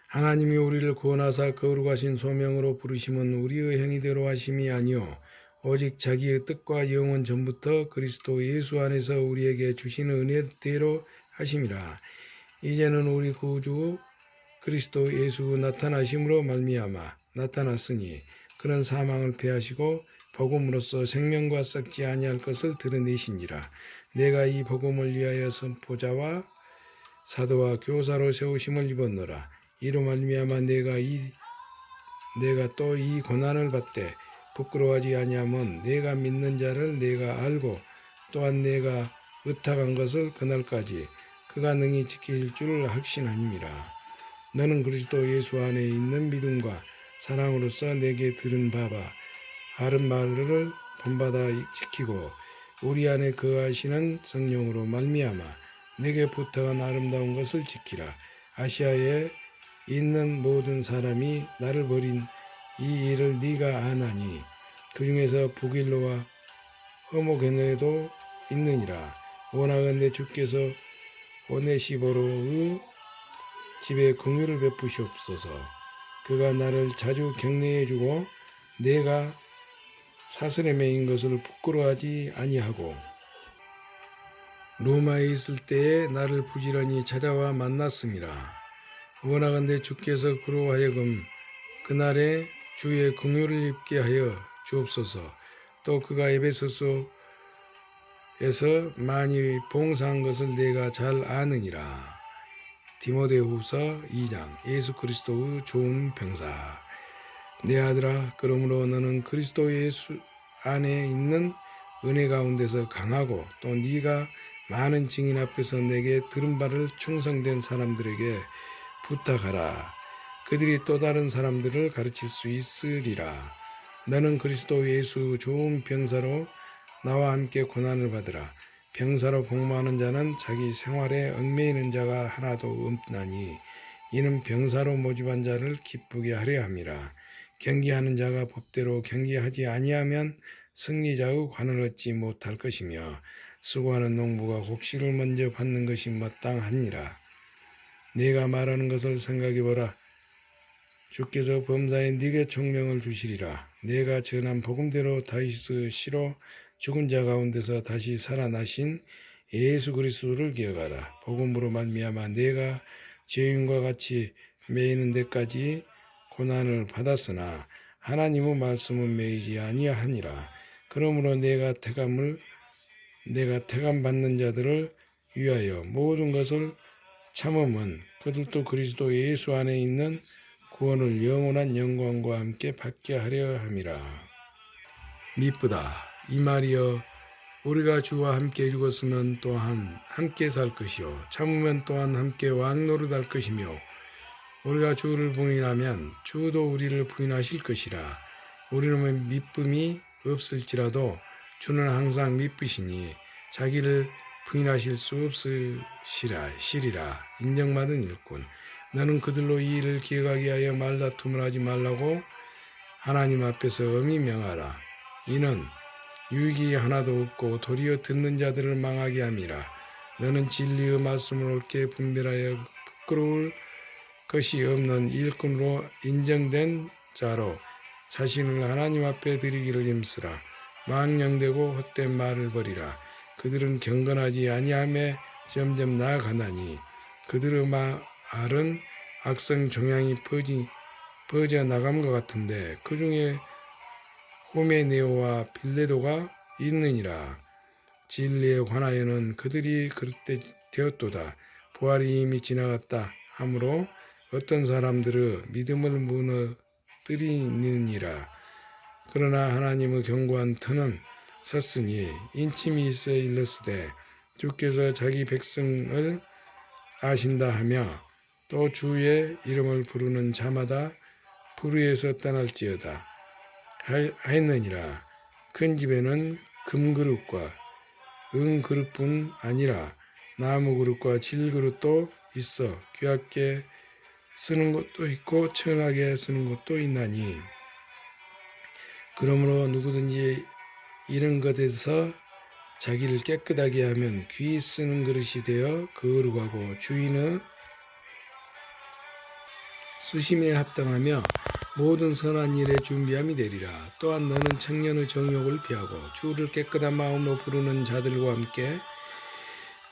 하나님이 우리를 구원하사 거룩하신 소명으로 부르심은 우리의 행위대로 하심이 아니요 오직 자기의 뜻과 영원 전부터 그리스도 예수 안에서 우리에게 주시는 은혜대로 하심이라. 이제는 우리 구주 그리스도 예수 나타나심으로 말미암아 나타났으니 그런 사망을 패하시고 복음으로써 생명과 썩지 아니할 것을 드러내신지라. 내가 이 복음을 위하여 선포자와 사도와 교사로 세우심을 입었노라. 이로 말미암아 내가 또 이 고난을 받되 부끄러워하지 아니하면 내가 믿는 자를 내가 알고 또한 내가 의탁한 것을 그날까지 그가 능히 지키실 줄 확신하니라. 너는 그리스도 예수 안에 있는 믿음과 사랑으로서 내게 들은 바바 바른 말을 본받아 지키고 우리 안에 거하시는 성령으로 말미암아 내게 부탁한 아름다운 것을 지키라. 아시아에 있는 모든 사람이 나를 버린 이 일을 네가 아나니 그 중에서 부길로와 허모게네도 있느니라. 원하건대 주께서 오네시보로의 집에 긍휼을 베푸시옵소서. 그가 나를 자주 격려해주고 내가 사슬에 매인 것을 부끄러워하지 아니하고 로마에 있을 때에 나를 부지런히 찾아와 만났음이라. 원하건대 주께서 그로 하여금 그날에 주의 긍휼을 입게 하여 주옵소서. 또 그가 에베소서에서 많이 봉사한 것을 내가 잘 아느니라. 디모데후서 2장. 예수 그리스도의 좋은 병사. 내 아들아, 그러므로 너는 그리스도 예수 안에 있는 은혜 가운데서 강하고 또 네가 많은 증인 앞에서 내게 들은 바를 충성된 사람들에게 부탁하라. 그들이 또 다른 사람들을 가르칠 수 있으리라. 너는 그리스도 예수 좋은 병사로 나와 함께 고난을 받으라. 병사로 복무하는 자는 자기 생활에 얽매이는 자가 하나도 없나니 이는 병사로 모집한 자를 기쁘게 하려 함이라. 경기하는 자가 법대로 경기하지 아니하면 승리자의 관을 얻지 못할 것이며 수고하는 농부가 곡식을 먼저 받는 것이 마땅하니라. 내가 말하는 것을 생각해보라. 주께서 범사에 네게 총명을 주시리라. 내가 전한 복음대로 다윗의 시로 죽은 자 가운데서 다시 살아나신 예수 그리스도를 기억하라. 복음으로 말미암아 내가 죄인과 같이 매이는 데까지 고난을 받았으나 하나님의 말씀은 매이지 아니하니라. 그러므로 내가 택함 받는 자들을 위하여 모든 것을 참음은 그들도 그리스도 예수 안에 있는 구원을 영원한 영광과 함께 받게 하려 함이라. 미쁘다. 이 말이여, 우리가 주와 함께 죽었으면 또한 함께 살 것이요 참으면 또한 함께 왕노릇할 것이며 우리가 주를 부인하면 주도 우리를 부인하실 것이라. 우리는 미쁨이 없을지라도 주는 항상 미쁘시니 자기를 부인하실 수 없으시리라. 인정받은 일꾼. 너는 그들로 이 일을 기억하게 하여 말다툼을 하지 말라고 하나님 앞에서 엄히 명하라. 이는 유익이 하나도 없고 도리어 듣는 자들을 망하게 함이라. 너는 진리의 말씀을 옳게 분별하여 부끄러울 것이 없는 일꾼으로 인정된 자로 자신을 하나님 앞에 드리기를 힘쓰라. 망령되고 헛된 말을 버리라. 그들은 경건하지 아니함에 점점 나아가나니 그들의 말은 악성 종양이 퍼져 나감과 같은데 그 중에 호메네오와 빌레도가 있느니라. 진리에 관하여는 그들이 그릇돼 되었도다. 부활이 이미 지나갔다 하므로 어떤 사람들의 믿음을 무너뜨리느니라. 그러나 하나님의 견고한 터는 섰으니 인침이 있어 일렀으되 주께서 자기 백성을 아신다 하며 또 주의 이름을 부르는 자마다 불의에서 떠날지어다 하였느니라. 큰 집에는 금그릇과 은그릇뿐 아니라 나무그릇과 질그릇도 있어 귀하게 쓰는 것도 있고 천하게 쓰는 것도 있나니 그러므로 누구든지 이런 것에서 자기를 깨끗하게 하면 귀히 쓰는 그릇이 되어 거룩하고 주인의 쓰심에 합당하며 모든 선한 일에 준비함이 되리라. 또한 너는 청년의 정욕을 피하고 주를 깨끗한 마음으로 부르는 자들과 함께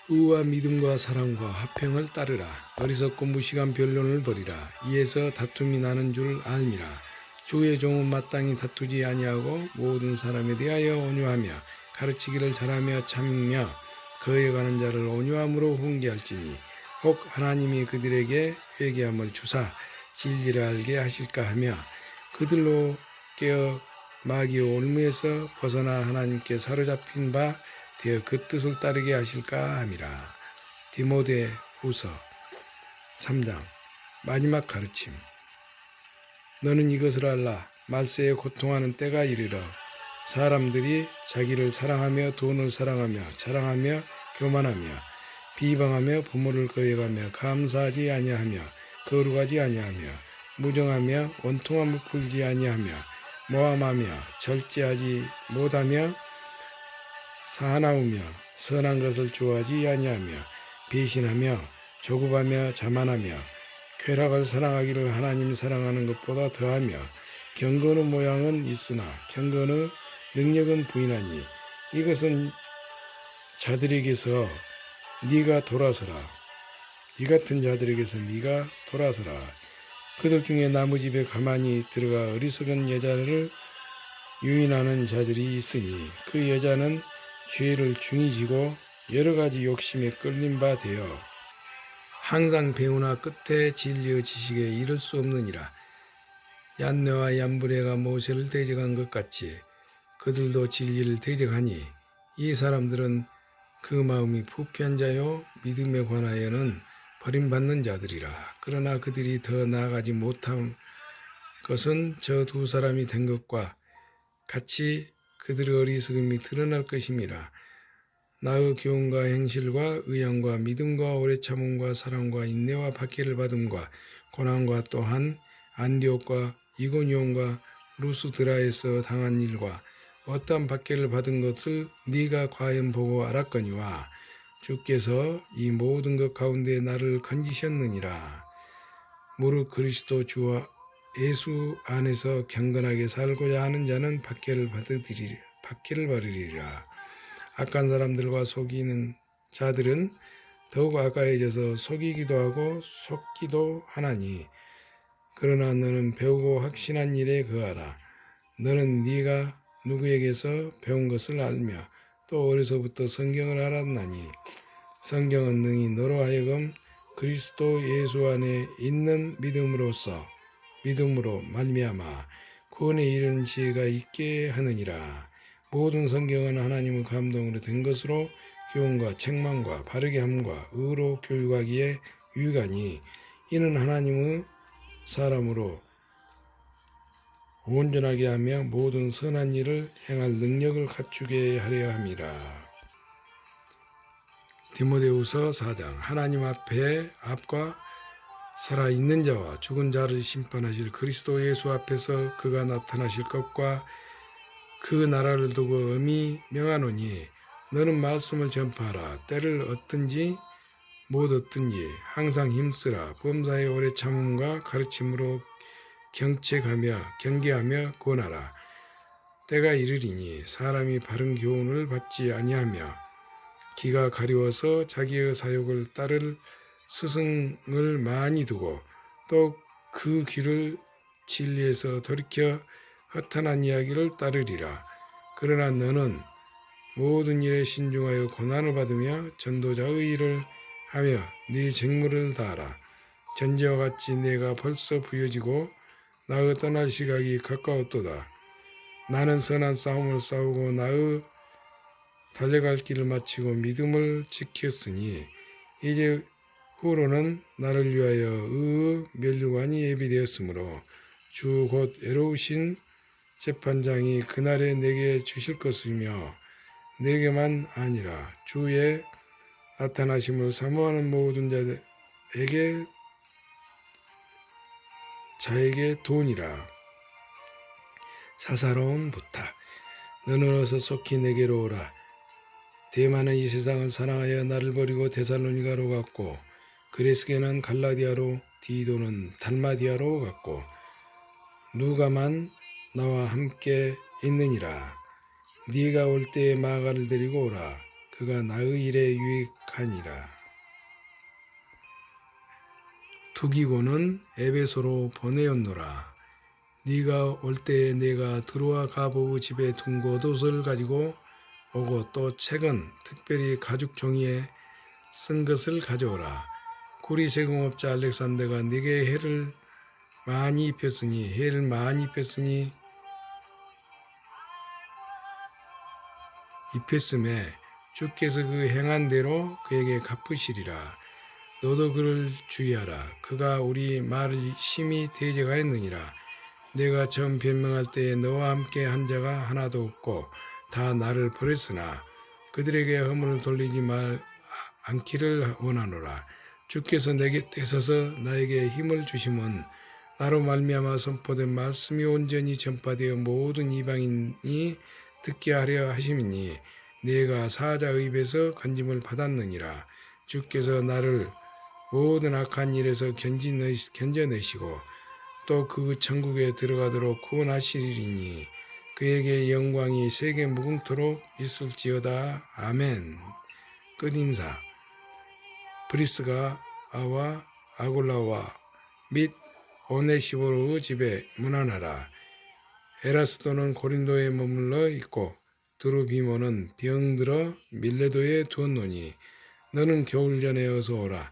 의와 믿음과 사랑과 화평을 따르라. 어리석고 무식한 변론을 버리라. 이에서 다툼이 나는 줄 알미라. 주의 종은 마땅히 다투지 아니하고 모든 사람에 대하여 온유하며 가르치기를 잘하며 참으며 거에 가는 자를 온유함으로 훈계할지니 혹 하나님이 그들에게 회개함을 주사 진리를 알게 하실까 하며 그들로 깨어 마귀의 올무에서 벗어나 하나님께 사로잡힌 바 되어 그 뜻을 따르게 하실까 함이라. 디모데 후서 3장 마지막 가르침. 너는 이것을 알라. 말세에 고통하는 때가 이르러 사람들이 자기를 사랑하며 돈을 사랑하며 자랑하며 교만하며 비방하며 부모를 거역하며 감사하지 아니하며 거룩하지 아니하며 무정하며 원통함을 풀지 아니하며 모함하며 절제하지 못하며 사나우며 선한 것을 좋아하지 아니하며 배신하며 조급하며 자만하며 쾌락을 사랑하기를 하나님 사랑하는 것보다 더하며 경건의 모양은 있으나 경건의 능력은 부인하니 이것은 자들에게서 네가 돌아서라. 이 같은 자들에게서 네가 돌아서라. 그들 중에 나무집에 가만히 들어가 어리석은 여자를 유인하는 자들이 있으니 그 여자는 죄를 중히 지고 여러 가지 욕심에 끌린 바 되어 항상 배우나 끝에 진리의 지식에 이를 수 없느니라. 얀네와 얀브레가 모세를 대적한 것 같이 그들도 진리를 대적하니 이 사람들은 그 마음이 부패한 자요 믿음에 관하여는 버림받는 자들이라. 그러나 그들이 더 나아가지 못한 것은 저 두 사람이 된 것과 같이 그들의 어리석음이 드러날 것임이라. 나의 교훈과 행실과 의향과 믿음과 오래 참음과 사랑과 인내와 박해를 받음과 고난과 또한 안디옥과 이고니온과 루스드라에서 당한 일과 어떠한 박해를 받은 것을 네가 과연 보고 알았거니와 주께서 이 모든 것 가운데 나를 건지셨느니라. 무릇 그리스도 주와 예수 안에서 경건하게 살고자 하는 자는 박해를 받으리라. 악한 사람들과 속이는 자들은 더욱 악하여져서 속이기도 하고 속기도 하나니 그러나 너는 배우고 확신한 일에 거하라. 너는 네가 누구에게서 배운 것을 알며 또 어려서부터 성경을 알았나니 성경은 능히 너로 하여금 그리스도 예수 안에 있는 믿음으로 말미암아 구원에 이르는 지혜가 있게 하느니라. 모든 성경은 하나님의 감동으로 된 것으로 교훈과 책망과 바르게 함과 의로 교육하기에 유익하니 이는 하나님의 사람으로 온전하게 하며 모든 선한 일을 행할 능력을 갖추게 하려 함이라. 디모데후서 4장. 하나님 앞과 살아있는 자와 죽은 자를 심판하실 그리스도 예수 앞에서 그가 나타나실 것과 그 나라를 두고 엄히 명하노니 너는 말씀을 전파하라. 때를 얻든지 못 얻든지 항상 힘쓰라. 범사의 오래 참음과 가르침으로 경책하며 경계하며 권하라. 때가 이르리니 사람이 바른 교훈을 받지 아니하며 기가 가려워서 자기의 사욕을 따를 스승을 많이 두고 또 그 귀를 진리에서 돌이켜 허탄한 이야기를 따르리라. 그러나 너는 모든 일에 신중하여 고난을 받으며 전도자의 일을 하며 네 직무를 다하라. 전제와 같이 내가 벌써 부여지고 나의 떠날 시각이 가까웠도다. 나는 선한 싸움을 싸우고 나의 달려갈 길을 마치고 믿음을 지켰으니 이제 후로는 나를 위하여 의 면류관이 예비되었으므로 주 곧 애로우신 재판장이 그날에 내게 주실 것이며 내게만 아니라 주의 나타나심을 사모하는 모든 자에게 돈이라. 사사로운 부탁. 너는 어서 속히 내게로 오라. 대만은 이 세상을 사랑하여 나를 버리고 데살로니가로 갔고 그레스게는 갈라디아로 디도는 달마디아로 갔고 누가만 나와 함께 있느니라. 네가 올 때에 마가를 데리고 오라. 그가 나의 일에 유익하니라. 두기고는 에베소로 보내었노라. 네가 올 때에 내가 드로아 가보의 집에 둔 겉옷을 가지고 오고 또 책은 특별히 가죽 종이에 쓴 것을 가져오라. 구리 세공업자 알렉산더가 네게 해를 많이 입혔으니 입혔음에 주께서 그 행한 대로 그에게 갚으시리라. 너도 그를 주의하라. 그가 우리 말을 심히 대적하였느니라. 내가 처음 변명할 때에 너와 함께 한 자가 하나도 없고 다 나를 버렸으나 그들에게 허물을 돌리지 않기를 원하노라. 주께서 내게 떼서서 나에게 힘을 주심은 나로 말미암아 선포된 말씀이 온전히 전파되어 모든 이방인이 듣게 하려 하심이니 내가 사자의 입에서 건짐을 받았느니라. 주께서 나를 모든 악한 일에서 견뎌내시고 또 그 천국에 들어가도록 구원하시리니 그에게 영광이 세계 무궁토록 있을지어다. 아멘. 끝인사. 브리스가 아와 아굴라와 및 오네시보르의 집에 문안하라. 에라스도는 고린도에 머물러 있고 드로비모는 병들어 밀레도에 두었노니 너는 겨울 전에 어서 오라.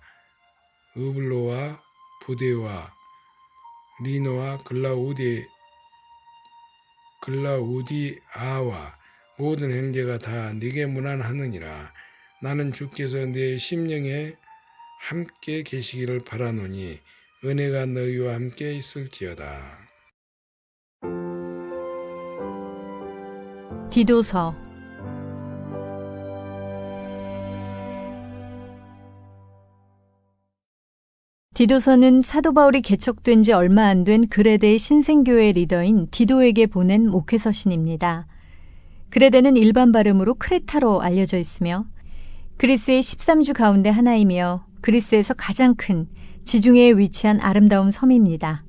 으블로와 부데와 리노와 글라우디아와 모든 형제가 다 네게 문안하느니라. 나는 주께서 내 심령에 함께 계시기를 바라노니 은혜가 너희와 함께 있을지어다. 디도서. 디도서는 사도 바울이 개척된 지 얼마 안 된 그레데의 신생교회 리더인 디도에게 보낸 목회서신입니다. 그레데는 일반 발음으로 크레타로 알려져 있으며 그리스의 13주 가운데 하나이며 그리스에서 가장 큰 지중해에 위치한 아름다운 섬입니다.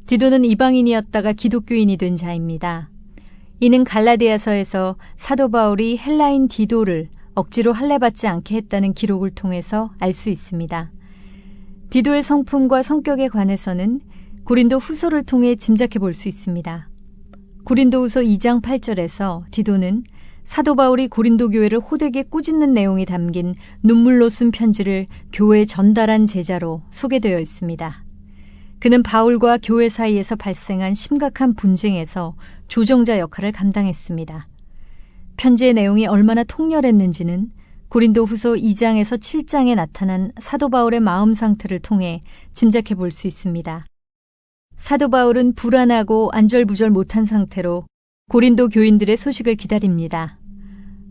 디도는 이방인이었다가 기독교인이 된 자입니다. 이는 갈라디아서에서 사도 바울이 헬라인 디도를 억지로 할례받지 않게 했다는 기록을 통해서 알 수 있습니다. 디도의 성품과 성격에 관해서는 고린도 후서를 통해 짐작해 볼 수 있습니다. 고린도 후서 2장 8절에서 디도는 사도 바울이 고린도 교회를 호되게 꾸짖는 내용이 담긴 눈물로 쓴 편지를 교회에 전달한 제자로 소개되어 있습니다. 그는 바울과 교회 사이에서 발생한 심각한 분쟁에서 조정자 역할을 감당했습니다. 편지의 내용이 얼마나 통렬했는지는 고린도 후서 2장에서 7장에 나타난 사도 바울의 마음 상태를 통해 짐작해 볼 수 있습니다. 사도 바울은 불안하고 안절부절 못한 상태로 고린도 교인들의 소식을 기다립니다.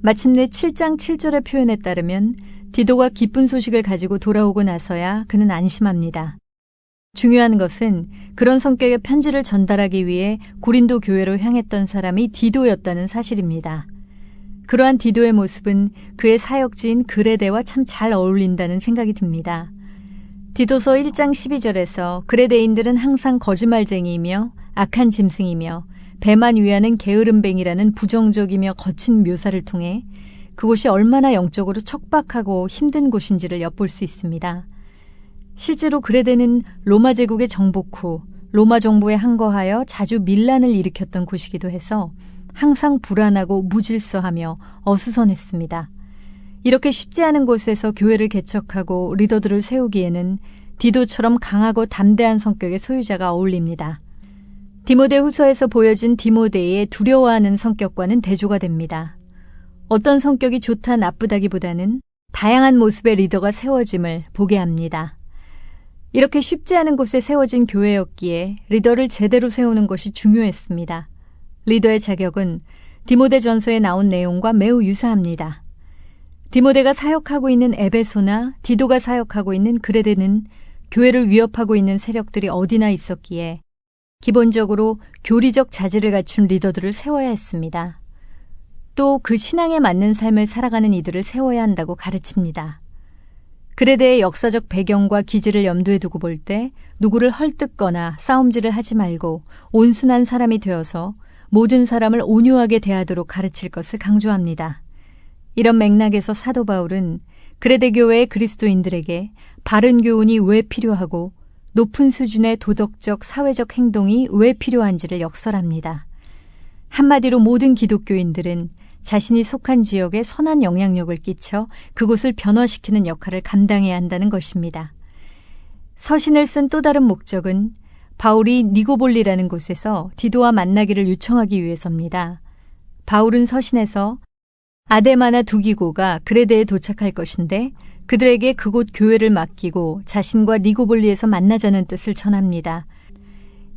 마침내 7장 7절의 표현에 따르면 디도가 기쁜 소식을 가지고 돌아오고 나서야 그는 안심합니다. 중요한 것은 그런 성격의 편지를 전달하기 위해 고린도 교회로 향했던 사람이 디도였다는 사실입니다. 그러한 디도의 모습은 그의 사역지인 그레데와 참 잘 어울린다는 생각이 듭니다. 디도서 1장 12절에서 그레데인들은 항상 거짓말쟁이이며 악한 짐승이며 배만 위하는 게으름뱅이라는 부정적이며 거친 묘사를 통해 그곳이 얼마나 영적으로 척박하고 힘든 곳인지를 엿볼 수 있습니다. 실제로 그레데는 로마 제국의 정복 후 로마 정부에 항거하여 자주 밀란을 일으켰던 곳이기도 해서 항상 불안하고 무질서하며 어수선했습니다. 이렇게 쉽지 않은 곳에서 교회를 개척하고 리더들을 세우기에는 디도처럼 강하고 담대한 성격의 소유자가 어울립니다. 디모데 후서에서 보여진 디모데의 두려워하는 성격과는 대조가 됩니다. 어떤 성격이 좋다 나쁘다기보다는 다양한 모습의 리더가 세워짐을 보게 합니다. 이렇게 쉽지 않은 곳에 세워진 교회였기에 리더를 제대로 세우는 것이 중요했습니다. 리더의 자격은 디모데 전서에 나온 내용과 매우 유사합니다. 디모데가 사역하고 있는 에베소나 디도가 사역하고 있는 그레데는 교회를 위협하고 있는 세력들이 어디나 있었기에 기본적으로 교리적 자질을 갖춘 리더들을 세워야 했습니다. 또 그 신앙에 맞는 삶을 살아가는 이들을 세워야 한다고 가르칩니다. 그레데의 역사적 배경과 기질을 염두에 두고 볼 때 누구를 헐뜯거나 싸움질을 하지 말고 온순한 사람이 되어서 모든 사람을 온유하게 대하도록 가르칠 것을 강조합니다. 이런 맥락에서 사도 바울은 그레데 교회의 그리스도인들에게 바른 교훈이 왜 필요하고 높은 수준의 도덕적, 사회적 행동이 왜 필요한지를 역설합니다. 한마디로 모든 기독교인들은 자신이 속한 지역에 선한 영향력을 끼쳐 그곳을 변화시키는 역할을 감당해야 한다는 것입니다. 서신을 쓴 또 다른 목적은 바울이 니고볼리라는 곳에서 디도와 만나기를 요청하기 위해서입니다. 바울은 서신에서 아데마나 두기고가 그레데에 도착할 것인데 그들에게 그곳 교회를 맡기고 자신과 니고볼리에서 만나자는 뜻을 전합니다.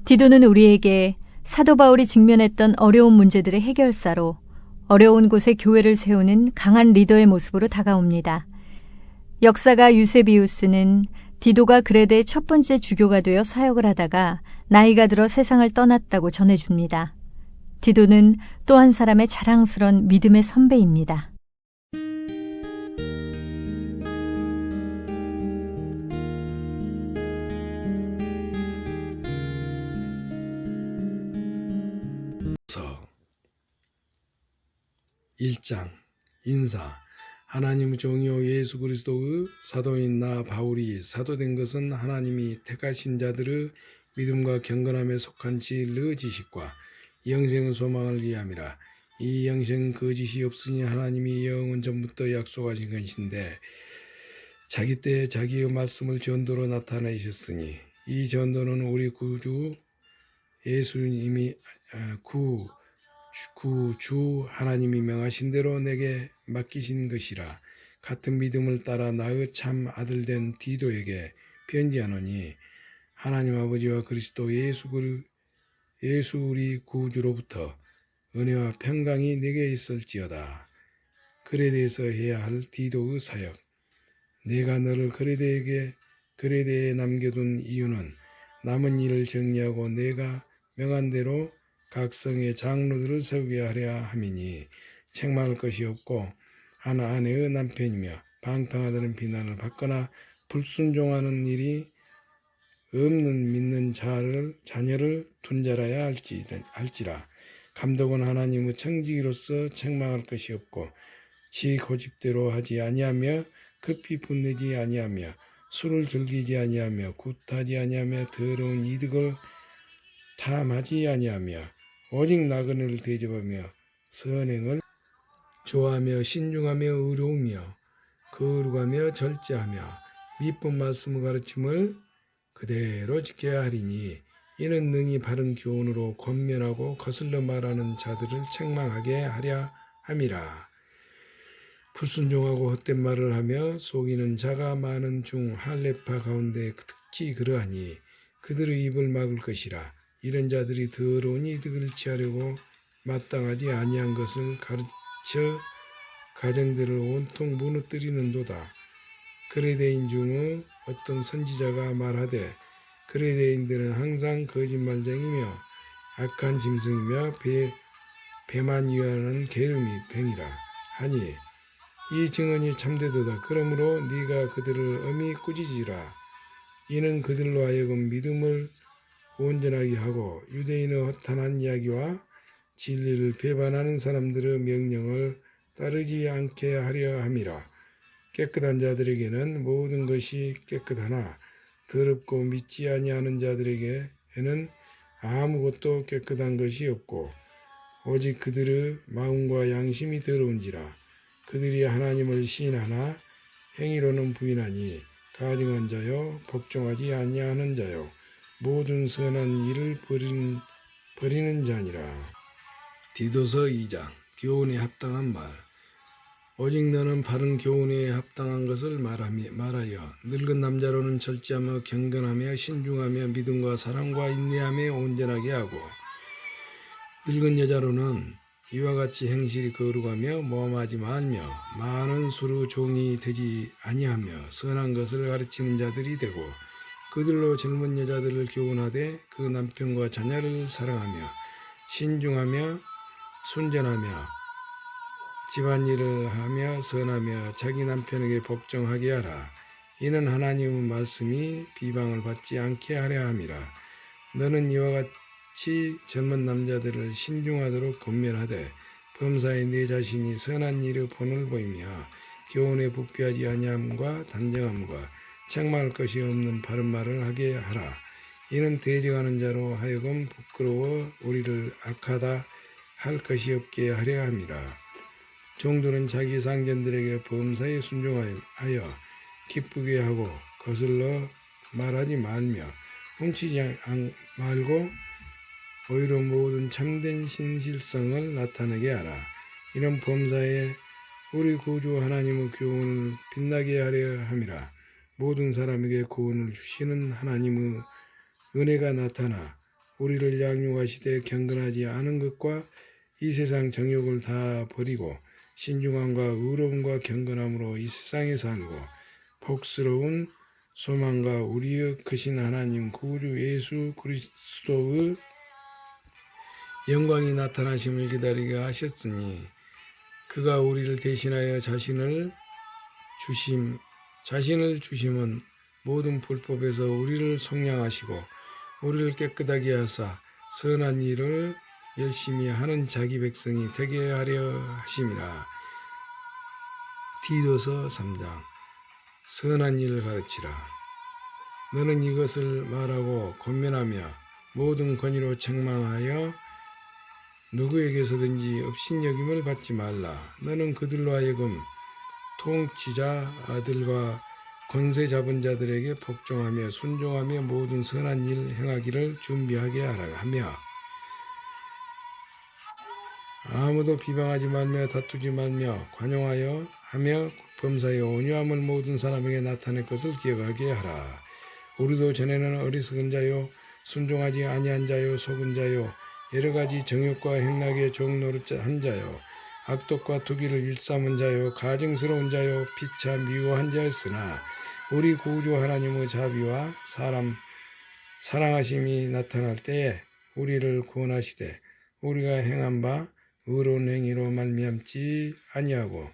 디도는 우리에게 사도 바울이 직면했던 어려운 문제들의 해결사로 어려운 곳에 교회를 세우는 강한 리더의 모습으로 다가옵니다. 역사가 유세비우스는 디도가 그레데의 첫 번째 주교가 되어 사역을 하다가 나이가 들어 세상을 떠났다고 전해줍니다. 디도는 또 한 사람의 자랑스러운 믿음의 선배입니다. 서 1장 인사. 하나님 종이요 예수 그리스도의 사도인 나 바울이 사도된 것은 하나님이 택하신 자들의 믿음과 경건함에 속한 진리의 지식과 영생의 소망을 위함이라. 이 영생은 거짓이 없으니 하나님이 영원 전부터 약속하신 것인데 자기 때 자기의 말씀을 전도로 나타내셨으니 이 전도는 우리 구주 예수님이 주 하나님이 명하신 대로 내게 맡기신 것이라. 같은 믿음을 따라 나의 참 아들된 디도에게 편지하노니 하나님 아버지와 그리스도 예수 우리 구주로부터 은혜와 평강이 내게 있을지어다. 그레데에서 해야 할 디도의 사역. 내가 너를 그레데에 남겨둔 이유는 남은 일을 정리하고 내가 명한 대로 각 성의 장로들을 세우게 하려 함이니 책망할 것이 없고 하나 아내의 남편이며 방탕하다는 비난을 받거나 불순종하는 일이 없는 믿는 자녀를 둔 자라야 할지라. 감독은 하나님의 청지기로서 책망할 것이 없고 지 고집대로 하지 아니하며 급히 분내지 아니하며 술을 즐기지 아니하며 굿하지 아니하며 더러운 이득을 탐하지 아니하며 오직 나그네를 대접하며 선행을 좋아하며 신중하며 의로우며 거룩하며 절제하며 미쁜 말씀의 가르침을 그대로 지켜야 하리니 이는 능히 바른 교훈으로 권면하고 거슬러 말하는 자들을 책망하게 하려 함이라. 불순종하고 헛된 말을 하며 속이는 자가 많은 중 할례파 가운데 특히 그러하니 그들의 입을 막을 것이라. 이런 자들이 더러운 이득을 취하려고 마땅하지 아니한 것을 가르쳐 가정들을 온통 무너뜨리는도다. 그레데인 중의 어떤 선지자가 말하되 그레데인들은 항상 거짓말쟁이며 악한 짐승이며 배만 위하는 게으름이 뱅이라 하니 이 증언이 참되도다. 그러므로 네가 그들을 엄히 꾸짖으라. 이는 그들로 하여금 믿음을 온전하게 하고 유대인의 허탄한 이야기와 진리를 배반하는 사람들의 명령을 따르지 않게 하려 함이라. 깨끗한 자들에게는 모든 것이 깨끗하나 더럽고 믿지 아니하는 자들에게는 아무것도 깨끗한 것이 없고 오직 그들의 마음과 양심이 더러운지라. 그들이 하나님을 시인하나 행위로는 부인하니 가증한 자요 복종하지 아니하는 자요 모든 선한 일을 버리는 자니라. 디도서 2장. 교훈에 합당한 말. 오직 너는 바른 교훈에 합당한 것을 말하여 늙은 남자로는 절제하며 경건하며 신중하며 믿음과 사랑과 인내함에 온전하게 하고 늙은 여자로는 이와 같이 행실이 거룩하며 모함하지 말며 많은 수로 종이 되지 아니하며 선한 것을 가르치는 자들이 되고 그들로 젊은 여자들을 교훈하되 그 남편과 자녀를 사랑하며 신중하며 순전하며 집안일을 하며 선하며 자기 남편에게 복종하게 하라. 이는 하나님의 말씀이 비방을 받지 않게 하려 함이라. 너는 이와 같이 젊은 남자들을 신중하도록 권면하되 범사에 네 자신이 선한 일의 본을 보이며 교훈에 부패하지 아니함과 단정함과 책망할 것이 없는 바른 말을 하게 하라. 이는 대적하는 자로 하여금 부끄러워 우리를 악하다 할 것이 없게 하려 함이라. 종들은 자기 상전들에게 범사에 순종하여 기쁘게 하고 거슬러 말하지 말며 훔치지 말고 오히려 모든 참된 신실성을 나타내게 하라. 이런 범사에 우리 구주 하나님의 교훈을 빛나게 하려 함이라. 모든 사람에게 구원을 주시는 하나님의 은혜가 나타나 우리를 양육하시되 경건하지 않은 것과 이 세상 정욕을 다 버리고 신중함과 의로움과 경건함으로 이 세상에 살고 복스러운 소망과 우리의 크신 하나님 구주 예수 그리스도의 영광이 나타나심을 기다리게 하셨으니 그가 우리를 대신하여 자신을 주심은 모든 불법에서 우리를 속량하시고 우리를 깨끗하게 하사 선한 일을 열심히 하는 자기 백성이 되게 하려 하심이라. 디도서 3장. 선한 일을 가르치라. 너는 이것을 말하고 권면하며 모든 권위로 책망하여 누구에게서든지 업신여김을 받지 말라. 너는 그들로 하여금 통치자들과 권세 잡은 자들에게 복종하며 순종하며 모든 선한 일 행하기를 준비하게 하며 아무도 비방하지 말며 다투지 말며 관용하여 하며 범사의 온유함을 모든 사람에게 나타낼 것을 기억하게 하라. 우리도 전에는 어리석은 자요 순종하지 아니한 자요 속은 자요 여러 가지 정욕과 행락의 종노릇한 자요 악독과 투기를 일삼은 자요 가증스러운 자요 피차 미워한 자였으나 우리 구주 하나님의 자비와 사랑하심이 나타날 때에 우리를 구원하시되 우리가 행한 바 의로운 행위로 말미암지 아니하고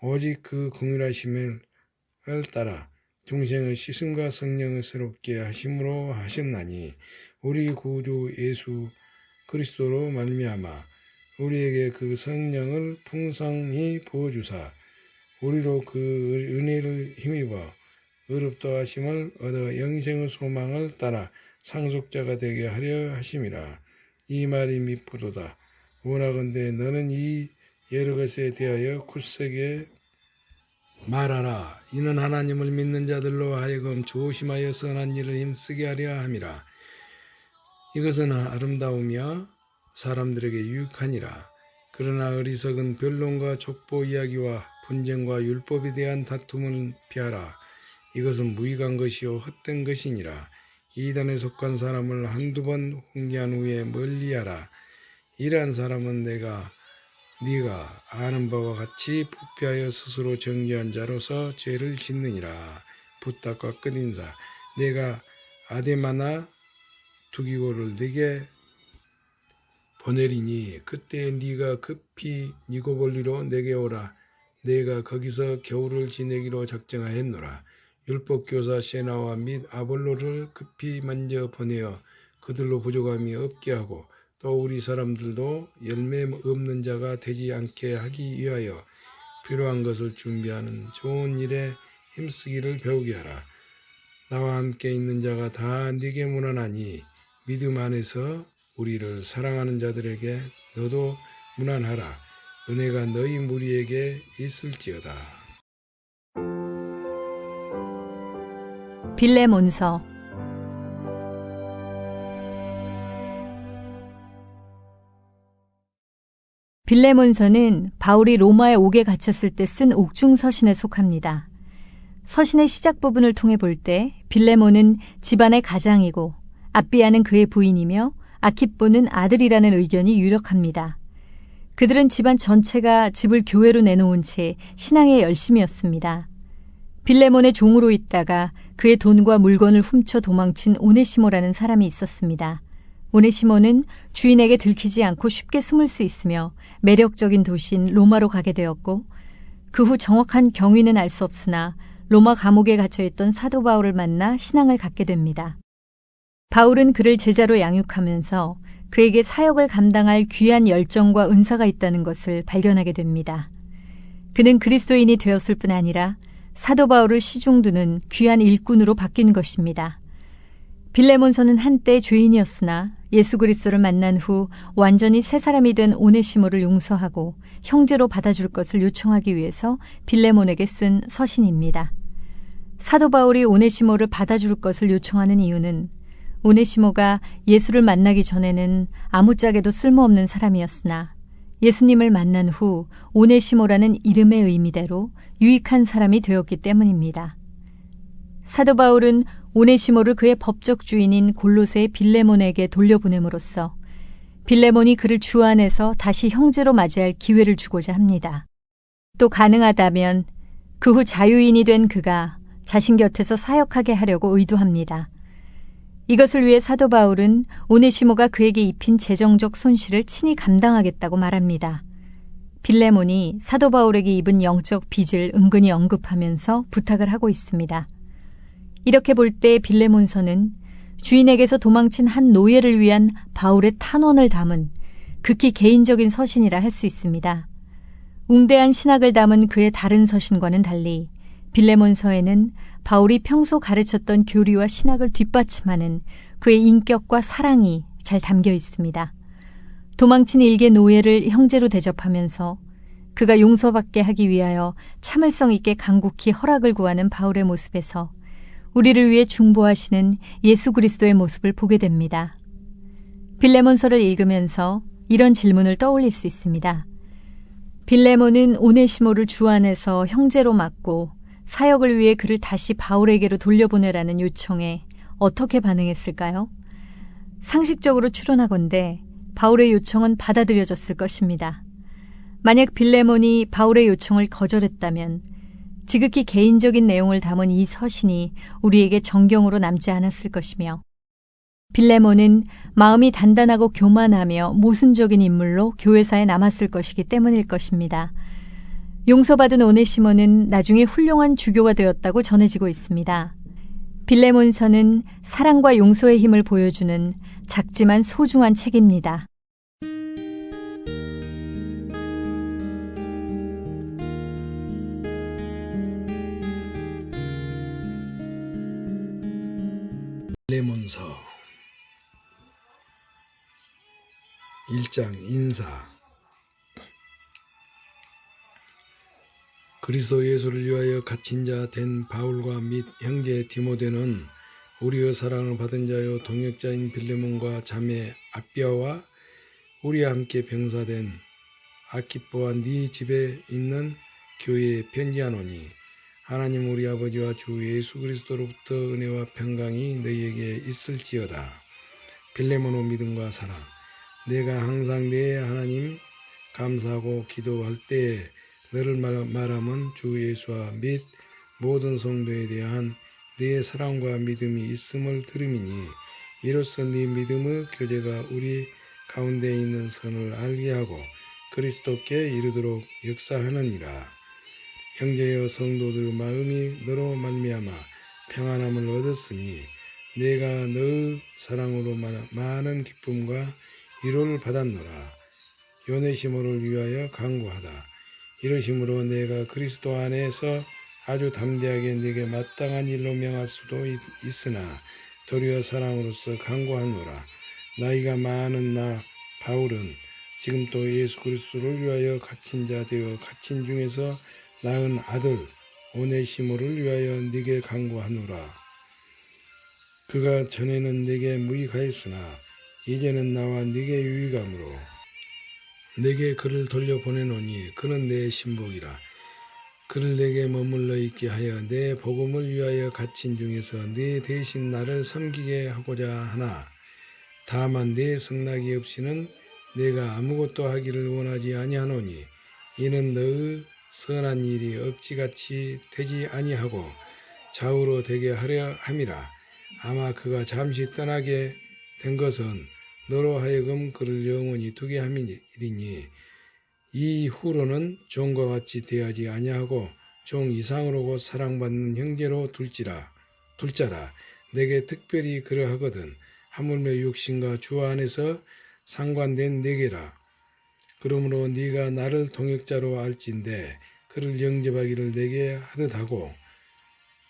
오직 그 긍휼하심을 따라 중생의 씻음과 성령을 새롭게 하심으로 하셨나니 우리 구주 예수 그리스도로 말미암아 우리에게 그 성령을 풍성히 부어주사 우리로 그 은혜를 힘입어 의롭다 하심을 얻어 영생의 소망을 따라 상속자가 되게 하려 하심이라. 이 말이 미쁘도다. 원하건대 너는 이 여러 것에 대하여 굳세게 말하라. 이는 하나님을 믿는 자들로 하여금 조심하여 선한 일을 힘쓰게 하려 함이라. 이것은 아름다우며 사람들에게 유익하니라. 그러나 어리석은 변론과 족보 이야기와 분쟁과 율법에 대한 다툼을 피하라. 이것은 무익한 것이요 헛된 것이니라. 이단에 속한 사람을 한두 번 훈계한 후에 멀리하라. 이러한 사람은 네가 아는 바와 같이 부패하여 스스로 정죄한 자로서 죄를 짓느니라. 부탁과 끝인사. 내가 아데마나 두기고를 네게 보내리니 그때 네가 급히 니고볼리로 내게 오라. 내가 거기서 겨울을 지내기로 작정하였노라. 율법교사 세나와 및 아볼로를 급히 먼저 보내어 그들로 부족함이 없게 하고 또 우리 사람들도 열매 없는 자가 되지 않게 하기 위하여 필요한 것을 준비하는 좋은 일에 힘쓰기를 배우게 하라. 나와 함께 있는 자가 다 네게 무난하니 믿음 안에서 우리를 사랑하는 자들에게 너도 무난하라. 은혜가 너희 무리에게 있을지어다. 빌레몬서. 빌레몬서는 바울이 로마에 옥에 갇혔을 때 쓴 옥중 서신에 속합니다. 서신의 시작 부분을 통해 볼 때 빌레몬은 집안의 가장이고 압비아는 그의 부인이며 아키뽀는 아들이라는 의견이 유력합니다. 그들은 집안 전체가 집을 교회로 내놓은 채 신앙에 열심이었습니다. 빌레몬의 종으로 있다가 그의 돈과 물건을 훔쳐 도망친 오네시모라는 사람이 있었습니다. 오네시모는 주인에게 들키지 않고 쉽게 숨을 수 있으며 매력적인 도시인 로마로 가게 되었고, 그 후 정확한 경위는 알 수 없으나 로마 감옥에 갇혀있던 사도 바울을 만나 신앙을 갖게 됩니다. 바울은 그를 제자로 양육하면서 그에게 사역을 감당할 귀한 열정과 은사가 있다는 것을 발견하게 됩니다. 그는 그리스도인이 되었을 뿐 아니라 사도 바울을 시중두는 귀한 일꾼으로 바뀐 것입니다. 빌레몬서는 한때 죄인이었으나 예수 그리스도를 만난 후 완전히 새 사람이 된 오네시모를 용서하고 형제로 받아줄 것을 요청하기 위해서 빌레몬에게 쓴 서신입니다. 사도 바울이 오네시모를 받아줄 것을 요청하는 이유는 오네시모가 예수를 만나기 전에는 아무짝에도 쓸모없는 사람이었으나 예수님을 만난 후 오네시모라는 이름의 의미대로 유익한 사람이 되었기 때문입니다. 사도 바울은 오네시모를 그의 법적 주인인 골로새의 빌레몬에게 돌려보냄으로써 빌레몬이 그를 주 안에서 다시 형제로 맞이할 기회를 주고자 합니다. 또 가능하다면 그 후 자유인이 된 그가 자신 곁에서 사역하게 하려고 의도합니다. 이것을 위해 사도 바울은 오네시모가 그에게 입힌 재정적 손실을 친히 감당하겠다고 말합니다. 빌레몬이 사도 바울에게 입은 영적 빚을 은근히 언급하면서 부탁을 하고 있습니다. 이렇게 볼 때 빌레몬서는 주인에게서 도망친 한 노예를 위한 바울의 탄원을 담은 극히 개인적인 서신이라 할 수 있습니다. 웅대한 신학을 담은 그의 다른 서신과는 달리 빌레몬서에는 바울이 평소 가르쳤던 교리와 신학을 뒷받침하는 그의 인격과 사랑이 잘 담겨 있습니다. 도망친 일개 노예를 형제로 대접하면서 그가 용서받게 하기 위하여 참을성 있게 간곡히 허락을 구하는 바울의 모습에서 우리를 위해 중보하시는 예수 그리스도의 모습을 보게 됩니다. 빌레몬서를 읽으면서 이런 질문을 떠올릴 수 있습니다. 빌레몬은 오네시모를 주 안에서 형제로 맞고 사역을 위해 그를 다시 바울에게로 돌려보내라는 요청에 어떻게 반응했을까요? 상식적으로 추론하건대 바울의 요청은 받아들여졌을 것입니다. 만약 빌레몬이 바울의 요청을 거절했다면 지극히 개인적인 내용을 담은 이 서신이 우리에게 정경으로 남지 않았을 것이며, 빌레몬은 마음이 단단하고 교만하며 모순적인 인물로 교회사에 남았을 것이기 때문일 것입니다. 용서받은 오네시모는 나중에 훌륭한 주교가 되었다고 전해지고 있습니다. 빌레몬서는 사랑과 용서의 힘을 보여주는 작지만 소중한 책입니다. 빌레몬서 1장 인사. 그리스도 예수를 위하여 갇힌 자 된 바울과 및 형제 디모데는 우리의 사랑을 받은 자요 동역자인 빌레몬과 자매 압비아와 우리와 함께 병사된 아키뽀와 네 집에 있는 교회에 편지하노니, 하나님 우리 아버지와 주 예수 그리스도로부터 은혜와 평강이 너희에게 있을지어다. 빌레몬의 믿음과 사랑. 내가 항상 내 하나님 감사하고 기도할 때에 너를 말하면 주 예수와 및 모든 성도에 대한 네 사랑과 믿음이 있음을 들음이니, 이로써 네 믿음의 교제가 우리 가운데 있는 선을 알게 하고 그리스도께 이르도록 역사하느니라. 형제여, 성도들 마음이 너로 말미암아 평안함을 얻었으니 내가 너의 사랑으로 많은 기쁨과 위로를 받았노라. 오네시모를 위하여 간구하다. 이러심으로 내가 그리스도 안에서 아주 담대하게 네게 마땅한 일로 명할 수도 있으나 도리어 사랑으로서 강구하노라. 나이가 많은 나 바울은 지금 또 예수 그리스도를 위하여 갇힌 자 되어 갇힌 중에서 낳은 아들 오네시모를 위하여 네게 강구하노라. 그가 전에는 네게 무익하였으나 이제는 나와 네게 유익함으로 네게 그를 돌려보내노니 그는 내 신복이라. 그를 내게 머물러 있게 하여 내 복음을 위하여 갇힌 중에서 네 대신 나를 섬기게 하고자 하나 다만 내 승낙이 없이는 내가 아무것도 하기를 원하지 아니하노니 이는 너의 선한 일이 억지같이 되지 아니하고 좌우로 되게 하려 함이라. 아마 그가 잠시 떠나게 된 것은 너로 하여금 그를 영원히 두게 함이리니 이후로는 종과 같이 대하지 아니하고 종 이상으로 곧 사랑받는 형제로 둘자라. 내게 특별히 그러하거든. 하물며 육신과 주 안에서 상관된 네게라. 그러므로 네가 나를 동역자로 알진대 그를 영접하기를 내게 하듯하고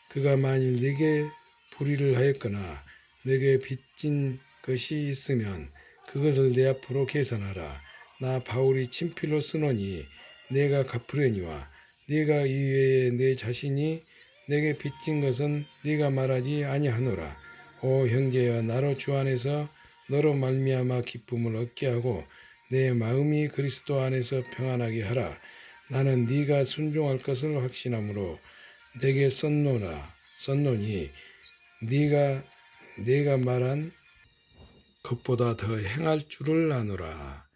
그가 만일 네게 불의를 하였거나 내게 빚진 것이 있으면 그것을 내 앞으로 계산하라. 나 바울이 친필로 쓰노니 내가 갚으려니와 네가 이외에 내 자신이 내게 빚진 것은 네가 말하지 아니하노라. 오 형제여, 나로 주 안에서 너로 말미암아 기쁨을 얻게 하고 내 마음이 그리스도 안에서 평안하게 하라. 나는 네가 순종할 것을 확신하므로 내게 썼노니 내가 말한 것보다 더 행할 줄을 아노라.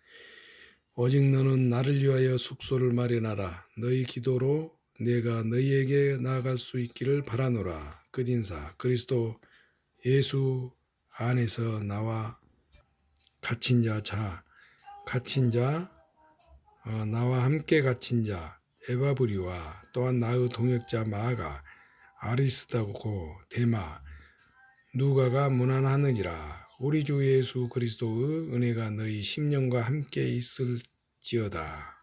오직 너는 나를 위하여 숙소를 마련하라. 너희 기도로 내가 너희에게 나아갈 수 있기를 바라노라. 끝인사. 그리스도 예수 안에서 나와 나와 함께 갇힌 자 에바브리와 또한 나의 동역자 마아가 아리스다고 데마 누가가 문안하느니라. 우리 주 예수 그리스도의 은혜가 너희 심령과 함께 있을지어다.